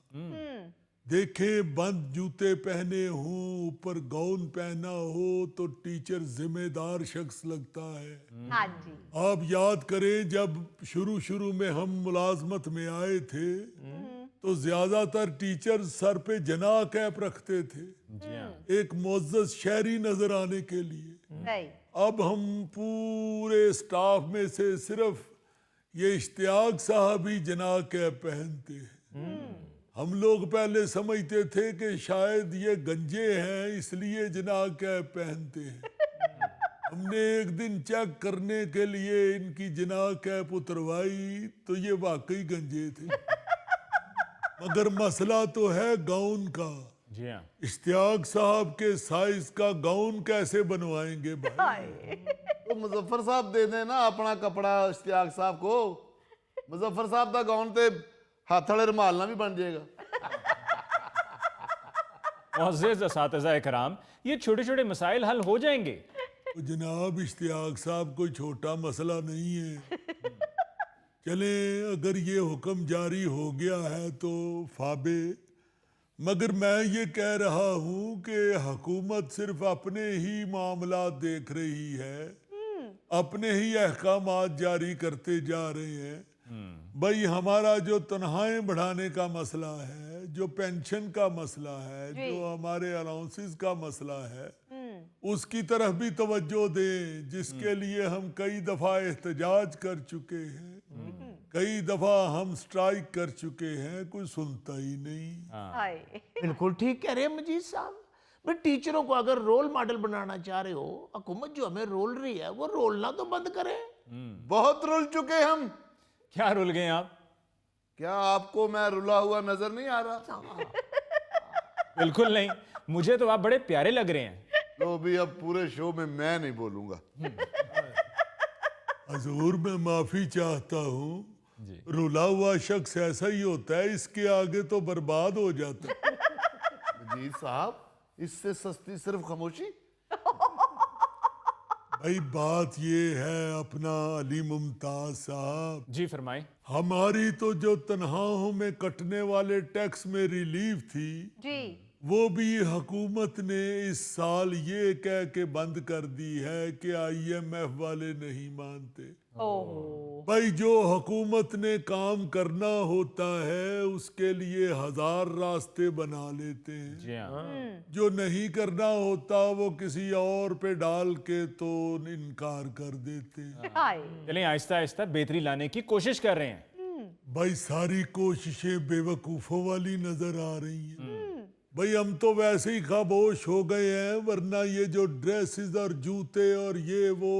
देखें, बंद जूते पहने हो, ऊपर गाउन पहना हो तो टीचर जिम्मेदार शख्स लगता है। हाँ जी आप याद करें जब शुरू में हम मुलाजमत में आए थे तो ज्यादातर टीचर सर पे जना कैप रखते थे, एक मोअज़्ज़ज़ शहरी नजर आने के लिए। नहीं अब हम पूरे स्टाफ में से सिर्फ ये इश्तियाक साहब ही जना कैप पहनते हैं। हम लोग पहले समझते थे कि शायद ये गंजे हैं इसलिए जिनाह कैप पहनते हैं। हमने एक दिन चेक करने के लिए इनकी जिनाह कैप उतरवाई तो ये वाकई गंजे थे। मगर मसला तो है गाउन का। जी हाँ। इश्तियाक साहब के साइज का गाउन कैसे बनवाएंगे भाई? तो मुजफ्फर साहब दे दें ना अपना कपड़ा इश्तियाक साहब को। मुजफ्फर साहब का गाउन ते हाथ वाले रुमाल ना भी बन जाएगा। मुअज़्ज़िज़ असातिज़ा इकराम, ये छोटे छोटे मसाइल हल हो जाएंगे। तो जनाब इश्तियाक साहब कोई छोटा मसला नहीं है। चले अगर ये हुक्म जारी हो गया है तो फाबे, मगर मैं ये कह रहा हूँ कि हुकूमत सिर्फ अपने ही मामला देख रही है, अपने ही अहकामात जारी करते जा रहे हैं। भाई हमारा जो तनख्वाहें बढ़ाने का मसला है, जो पेंशन का मसला है, जो हमारे अलाउंसेस का मसला है, उसकी तरफ भी तवज्जो दें, जिसके लिए हम कई दफा एहतजाज कर चुके हैं, कई दफा हम स्ट्राइक कर चुके हैं, कोई सुनता ही नहीं। बिल्कुल ठीक कह रहे हैं मजीद साहब। भाई टीचरों को अगर रोल मॉडल बनाना चाह रहे हो, हुकूमत जो हमें रोल रही है वो रोलना तो बंद करे। बहुत रुल चुके हम। क्या रुल गए आप? क्या आपको मैं रुला हुआ नजर नहीं आ रहा? बिल्कुल नहीं, मुझे तो आप बड़े प्यारे लग रहे हैं। तो भी अब पूरे शो में मैं नहीं बोलूंगा। हजूर मैं माफी चाहता हूँ, रुला हुआ शख्स ऐसा ही होता है, इसके आगे तो बर्बाद हो जाता है। जी साहब, इससे सस्ती सिर्फ खामोशी। भाई बात ये है अपना अली मुमताज साहब जी फरमाएं। हमारी तो जो तनख्वाहों में कटने वाले टैक्स में रिलीफ थी जी वो भी हुकूमत ने इस साल ये कह के बंद कर दी है कि IMF वाले नहीं मानते। भाई जो हुकूमत ने काम करना होता है उसके लिए 1000 रास्ते बना लेते हैं। जी हाँ। जो नहीं करना होता वो किसी और पे डाल के तो इनकार कर देते हैं। चलिए आहिस्ता आहिस्ता बेहतरी लाने की कोशिश कर रहे हैं। भाई सारी कोशिशें बेवकूफों वाली नजर आ रही हैं। भाई हम तो वैसे ही खामोश हो गए हैं, वरना ये जो ड्रेसेस और जूते और ये वो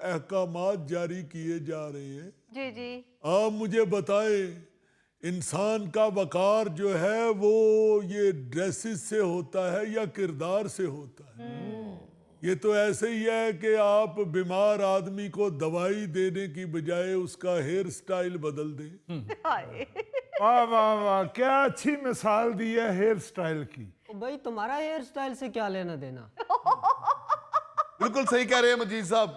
अहकामात जारी किए जा रहे हैं। जी जी आप मुझे बताए इंसान का वकार जो है वो ये ड्रेसेस से होता है या किरदार से होता है? ये तो ऐसे ही है कि आप बीमार आदमी को दवाई देने की बजाय उसका हेयर स्टाइल बदल दें। वाह वाह वाह, क्या अच्छी मिसाल दी है हेयर स्टाइल की। भाई तुम्हारा हेयर स्टाइल से क्या लेना देना? बिल्कुल सही कह रहे हैं मजीद साहब।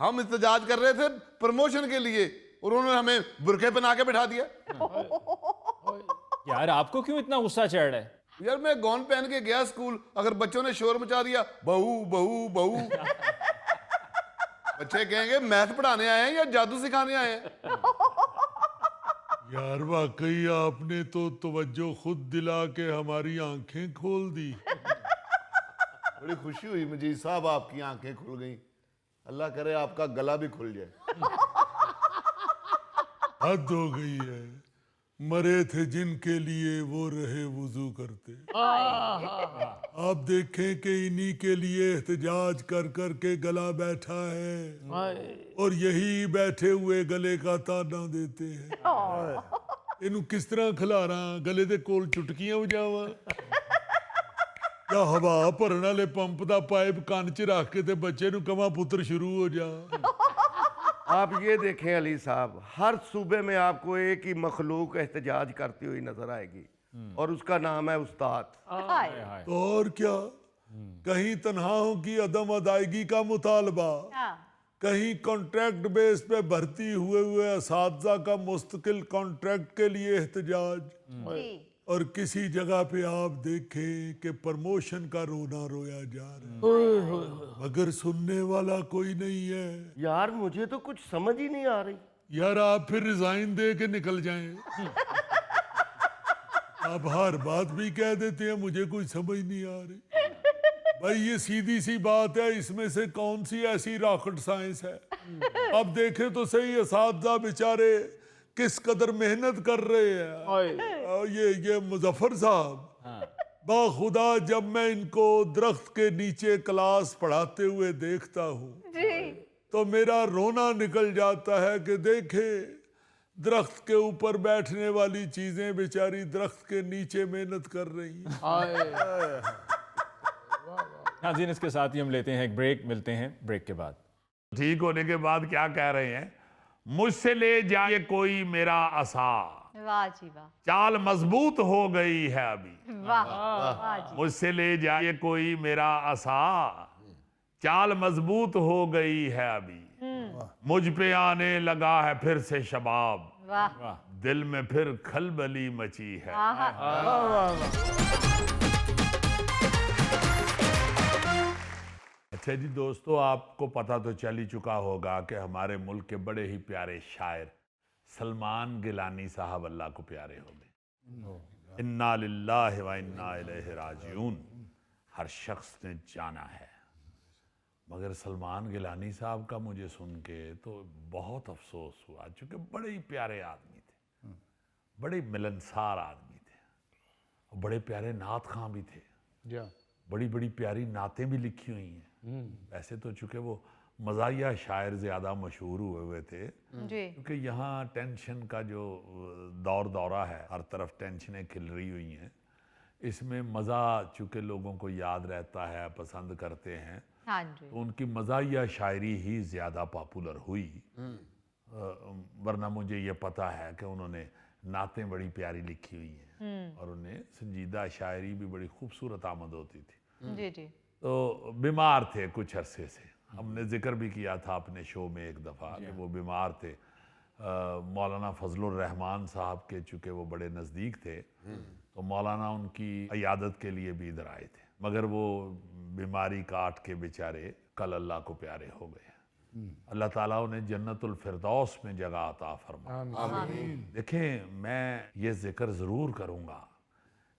हम इhtजाज कर रहे थे प्रमोशन के लिए और उन्होंने हमें बुरके पहना के बैठा दिया। यार आपको क्यों इतना गुस्सा चढ़ रहा है? यार मैं गॉन पहन के गया स्कूल, अगर बच्चों ने शोर मचा दिया बहू बहू बहू, बच्चे कहेंगे मैथ पढ़ाने आए हैं या जादू सिखाने आए हैं। यार वाकई आपने तो तवज्जो खुद दिला के हमारी आंखें खोल दी। बड़ी खुशी हुई मजीद साहब, आपकी आंखें खुल गई। अल्लाह करे आपका गला भी खुल जाए। हद हो गई है, मरे थे जिनके लिए वो रहे वुजू करते। आप देखें कि इन्हीं के लिए एहतजाज कर कर के गला बैठा है और यही बैठे हुए गले का ताना देते हैं। इन्हू किस तरह खिलारा, गले दे कोल चुटकियां बजावा या हवा भरन वाले पंप दा पाइप कान च रख के ते बच्चे नू कवा पुत्र शुरू हो जा। आप ये देखें अली साहब, हर सूबे में आपको एक ही मखलूक एहतजाज करती हुई नजर आएगी और उसका नाम है उस्ताद। तो और क्या, कहीं तनख्वाहों की अदम अदायगी का मुतालबा, कहीं कॉन्ट्रैक्ट बेस पे भर्ती हुए असातिज़ा का मुस्तकिल कॉन्ट्रैक्ट के लिए एहतजाज, और किसी जगह पे आप देखें कि प्रमोशन का रोना रोया जा रहा है मगर सुनने वाला कोई नहीं है। यार मुझे तो कुछ समझ ही नहीं आ रही। यार आप फिर रिजाइन दे के निकल जाएं। आप हर बात भी कह देते हैं मुझे कोई समझ नहीं आ रही। भाई ये सीधी सी बात है, इसमें से कौन सी ऐसी रॉकेट साइंस है? अब देखें तो सही, असातिज़ा बेचारे किस कदर मेहनत कर रहे हैं। और ये मुजफ्फर साहब, बाखुदा जब मैं इनको दरख्त के नीचे क्लास पढ़ाते हुए देखता हूँ तो मेरा रोना निकल जाता है कि देखे दरख्त के ऊपर बैठने वाली चीजें बेचारी दरख्त के नीचे मेहनत कर रही हैं। नाज़रीन, इसके साथ ही हम लेते हैं एक ब्रेक, मिलते हैं ब्रेक के बाद। ठीक होने के बाद क्या कह रहे हैं, मुझसे ले जाए कोई मेरा असा, वाह जी वाह, चाल मजबूत हो गई है अभी। वाह वाह जी, मुझसे ले जाए कोई मेरा असा, चाल मजबूत हो गई है अभी। मुझ पे आने लगा है फिर से शबाब, वाह, दिल में फिर खलबली मची है। अच्छा जी दोस्तों, आपको पता तो चल ही चुका होगा कि हमारे मुल्क के बड़े ही प्यारे शायर सलमान गिलानी साहब अल्लाह को प्यारे हो गए। इन्ना लिल्लाहि व इन्ना इलैहि राजिऊन हर शख्स ने जाना है, मगर सलमान गिलानी साहब का मुझे सुन के तो बहुत अफसोस हुआ, चूँकि बड़े ही प्यारे आदमी थे, बड़े मिलनसार आदमी थे, और बड़े प्यारे नात खां भी थे, बड़ी बड़ी प्यारी नातें भी लिखी हुई हैं। वैसे तो चूँकि वो मज़ाहिया शायर ज़्यादा मशहूर हुए थे, क्योंकि यहाँ टेंशन का जो दौरा है, हर तरफ टेंशनें खिल रही हुई हैं, इसमें मज़ा चूँकि लोगों को याद रहता है, पसंद करते हैं, हाँ जी, तो उनकी मज़ाहिया शायरी ही ज़्यादा पॉपुलर हुई। वरना मुझे ये पता है कि उन्होंने नातें बड़ी प्यारी लिखी हुई हैं और उन्हें संजीदा शायरी भी बड़ी खूबसूरत आमद होती थी। जी जी, तो बीमार थे कुछ अरसे से, हमने जिक्र भी किया था अपने शो में एक दफ़ा कि वो बीमार थे। मौलाना फजलुर रहमान साहब के चूँकि वो बड़े नज़दीक थे, तो मौलाना उनकी इयादत के लिए भी इधर आए थे, मगर वो बीमारी काट के बेचारे कल अल्लाह को प्यारे हो गए। अल्लाह ताला उन्हें जन्नतुल फिरदौस में जगह अता फरमाए। देखें, मैं ये जिक्र ज़रूर करूँगा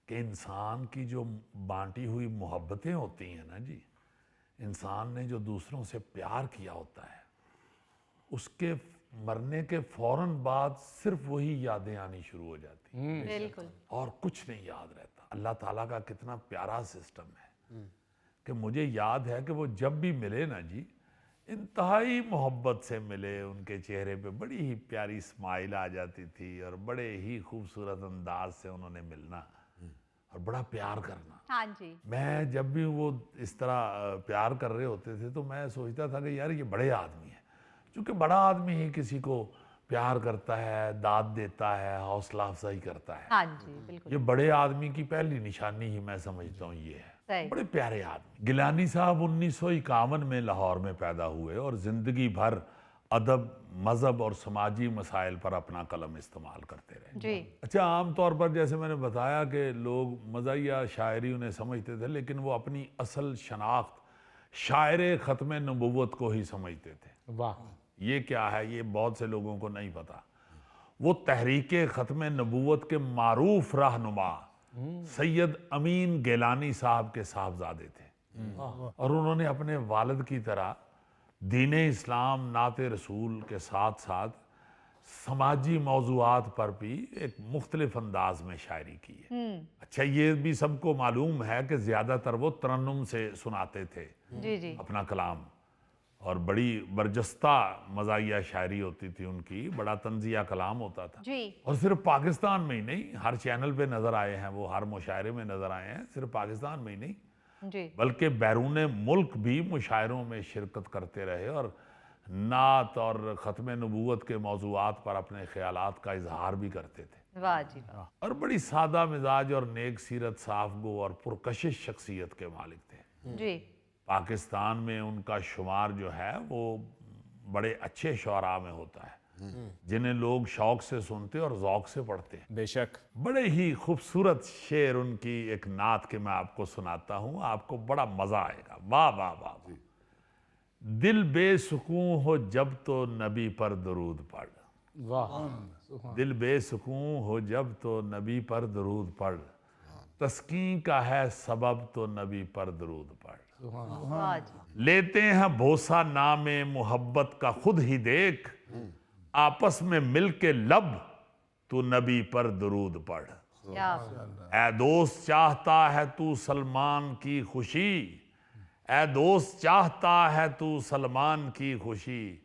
कि इंसान की जो बांटी हुई मोहब्बतें होती हैं ना जी, इंसान ने जो दूसरों से प्यार किया होता है, उसके मरने के फौरन बाद सिर्फ वही यादें आनी शुरू हो जाती हैं, बिल्कुल, और कुछ नहीं याद रहता। अल्लाह ताला का कितना प्यारा सिस्टम है कि मुझे याद है कि वो जब भी मिले ना जी, इंतहाई मोहब्बत से मिले, उनके चेहरे पे बड़ी ही प्यारी स्माइल आ जाती थी और बड़े ही खूबसूरत अंदाज से उन्होंने मिलना और बड़ा प्यार करना। हाँ जी, मैं जब भी वो इस तरह प्यार कर रहे होते थे तो मैं सोचता था कि यार ये बड़े आदमी हैं, क्योंकि बड़ा आदमी ही किसी को प्यार करता है, दाद देता है, हौसला अफजाई करता है। हाँ जी, बिल्कुल, ये बड़े आदमी की पहली निशानी ही मैं समझता हूँ ये है। सही, बड़े प्यारे आदमी। गिलानी साहब 1951 में लाहौर में पैदा हुए और ज़िंदगी भर अदब, मज़हब और समाजी मसाइल पर अपना कलम इस्तेमाल करते रहे। जी, अच्छा, आम तौर पर जैसे मैंने बताया कि लोग मज़ाहिया शायरी उन्हें समझते थे, लेकिन वो अपनी असल शनाख्त शायर ख़त्म नबूवत को ही समझते थे। वाह, ये क्या है, ये बहुत से लोगों को नहीं पता। वो तहरीक ख़त्म नबूवत के मारूफ रहनुमा सैयद अमीन गिलानी साहब के साहबजादे थे, और उन्होंने अपने वालिद की तरह दीन इस्लाम, नाते रसूल के साथ साथ समाजी मौजूआत पर भी एक मुख्तलिफ अंदाज में शायरी की है। अच्छा, ये भी सबको मालूम है कि ज़्यादातर वो तरन्नुम से सुनाते थे जी जी, अपना कलाम, और बड़ी बरजस्ता मज़ाहिया शायरी होती थी उनकी, बड़ा तंजिया कलाम होता था। जी, और सिर्फ पाकिस्तान में ही नहीं, हर चैनल पे नज़र आए हैं वो, हर मुशायरे में नज़र आए हैं, सिर्फ पाकिस्तान में ही नहीं जी, बल्कि बैरून मुल्क भी मुशायरों में शिरकत करते रहे और नात और ख़त्म नबूवत के मौजूआत पर अपने ख़यालात का इजहार भी करते थे। वाह जी वाह, और बड़ी सादा मिजाज और नेक सीरत, साफ गो और पुरकशिश शख्सियत के मालिक थे। जी, पाकिस्तान में उनका शुमार जो है वो बड़े अच्छे शुअरा में होता है, जिन्हें लोग शौक से सुनते और ज़ौक से पढ़ते हैं। बेशक। बड़े ही खूबसूरत शेर उनकी एक नात के मैं आपको सुनाता हूँ, आपको बड़ा मज़ा आएगा। वाह वाह वाह। दिल बेसुकून हो जब तो नबी पर दरूद पढ़, वाह, दिल बेसुकून हो जब तो नबी पर दरूद पढ़, तस्कीन का है सबब तो नबी पर दरूद पढ़। वाह जी, लेते हैं भोसा नामे मोहब्बत का खुद ही देख, आपस में मिल के लब तू नबी पर दरूद पढ़। क्या ऐ दोस्त चाहता है तू सलमान की खुशी, ऐ दोस्त चाहता है तू सलमान की खुशी,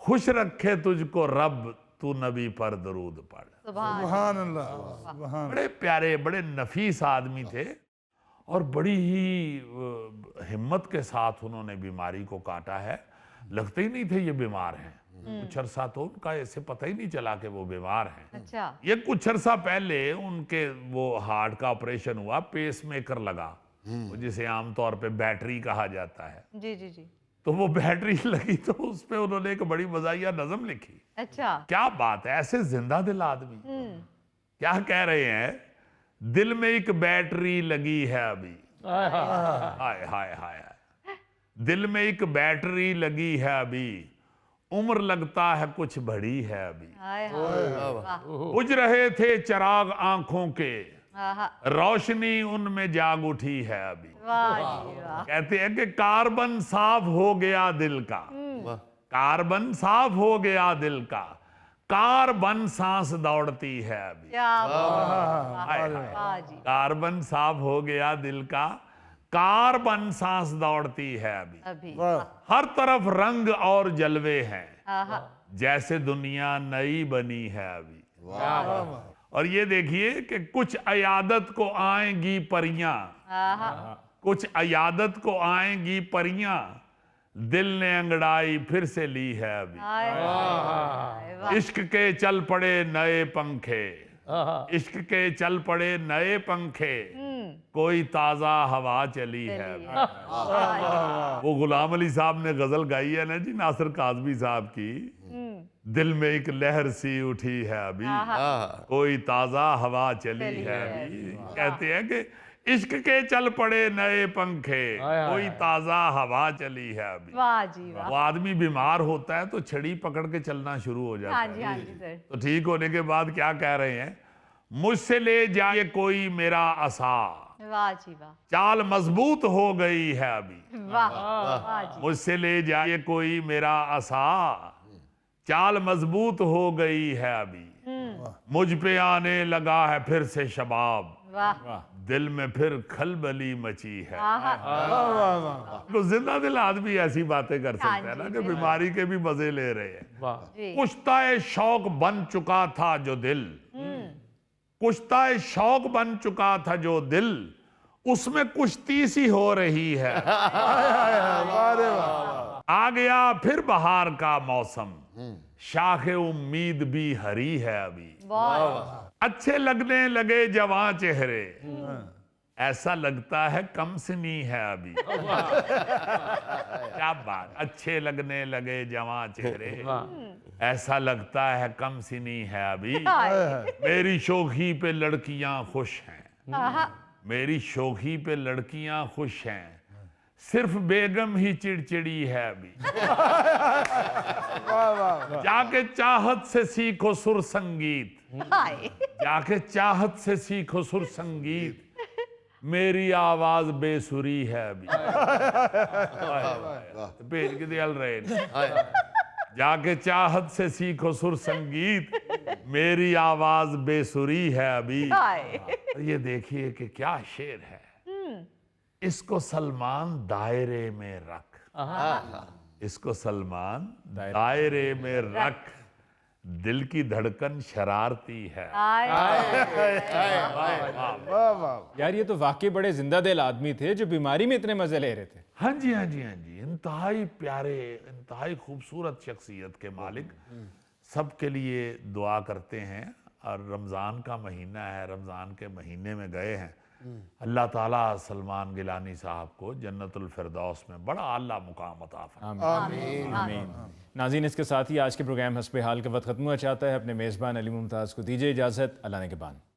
खुश रखे तुझको रब तू नबी पर दरूद पढ़। सुभान अल्लाह, सुभान। बड़े प्यारे, बड़े नफीस आदमी थे और बड़ी ही हिम्मत के साथ उन्होंने बीमारी को काटा है। लगते ही नहीं थे ये बीमार हैं। कुछ अरसा तो उनका ऐसे पता ही नहीं चला कि वो बीमार हैं। अच्छा। ये कुछ अरसा पहले उनके वो हार्ट का ऑपरेशन हुआ, पेस मेकर लगा, जिसे आमतौर पे बैटरी कहा जाता है। जी जी जी। तो वो बैटरी लगी तो उस पे उन्होंने एक बड़ी मजाहिया नज़म लिखी। अच्छा। क्या बात है, ऐसे जिंदा दिल आदमी क्या कह रहे हैं, दिल में एक बैटरी लगी है अभी, हाय हाय हाय हाय, दिल में एक बैटरी लगी है अभी, उम्र लगता है कुछ बड़ी है अभी। हाय हाय। बुझ रहे थे चिराग आंखों के, वाह रोशनी उनमें जाग उठी है अभी। वाह जी वाह। कहते हैं कि कार्बन साफ हो गया दिल का, कार्बन साफ हो गया दिल का, कार्बन सांस दौड़ती है अभी। क्या हाय हाय। वाह जी। कार्बन साफ हो गया दिल का, कार्बन सांस दौड़ती है अभी। अभी हर तरफ रंग और जलवे हैं, आहा। जैसे दुनिया नई बनी है अभी। और ये देखिए कि कुछ अयादत को आएंगी परियां, आहा। कुछ अयादत को आएंगी परियां, दिल ने अंगड़ाई फिर से ली है अभी। हाय हाय वाह। इश्क के चल पड़े नए पंखे, इश्क के चल पड़े नए पंखे, कोई ताजा हवा चली है अभी। वो गुलाम अली साहब ने गजल गाई है ना जी, नासिर काज़मी साहब की, दिल में एक लहर सी उठी है अभी, कोई ताजा हवा चली है अभी। कहते हैं कि इश्क के चल पड़े नए पंखे, कोई ताजा हवा चली है अभी। वाह जी वाह। वो आदमी बीमार होता है तो छड़ी पकड़ के चलना शुरू हो जाता हाँ है। जी हाँ जी सर। तो ठीक होने के बाद क्या कह रहे हैं, मुझसे ले जाए कोई मेरा आसा, वाह जी वाह। चाल मजबूत हो गई है अभी। वाह वाह जी। मुझसे ले जाए कोई मेरा आसा, चाल मजबूत हो गई है अभी। मुझ पे आने लगा है फिर से शबाब, वाह। दिल में फिर खलबली मची है। आहा। तो जिंदा दिल आदमी ऐसी बातें कर हाँ सकते हैं ना जी, कि बिल्कुल। बीमारी के भी मजे ले रहे हैं। जी। कुश्ताए शौक बन चुका था जो दिल, कुश्ताए शौक बन चुका था जो दिल, उसमें कुश्ती सी हो रही है। आ गया फिर बहार का मौसम, शाखे उम्मीद भी हरी है अभी। अच्छे लगने लगे जवां चेहरे, ऐसा लगता है कम सिनी है अभी। क्या बात, अच्छे लगने लगे जवां चेहरे, ऐसा लगता है कम सिनी है अभी। मेरी शोखी पे लड़कियां खुश हैं, आहा। मेरी शोखी पे लड़कियां खुश हैं, सिर्फ बेगम ही चिड़चिड़ी है अभी। जाके चाहत से सीखो सुर संगीत, हाय। जाके चाहत से सीखो सुर संगीत, मेरी आवाज बेसुरी है अभी। भेज के दिल रहे, जाके चाहत से सीखो सुर संगीत, मेरी आवाज बेसुरी है अभी। ये देखिए कि क्या शेर है, इसको सलमान दायरे में रख, इसको सलमान दायरे में रख, दिल की धड़कन शरारती है। यार ये तो वाकई बड़े जिंदा दिल आदमी थे जो बीमारी में इतने मजे ले रहे थे। हाँ जी हाँ जी हाँ जी, इंतहाई प्यारे, इंतहाई खूबसूरत शख्सियत के मालिक। सबके लिए दुआ करते हैं, और रमज़ान का महीना है, रमज़ान के महीने में गए हैं। अल्लाह ताला सलमान गिलानी साहब को जन्नतुल फिरदौस में बड़ा आला मुकाम अता फरमाए। आमीन। नाज़रीन, इसके साथ ही आज के प्रोग्राम हस्बे हाल का वक्त खत्म हुआ चाहता है। अपने मेज़बान अली मुमताज़ को दीजिए इजाज़त। अल्लाह ने के बान।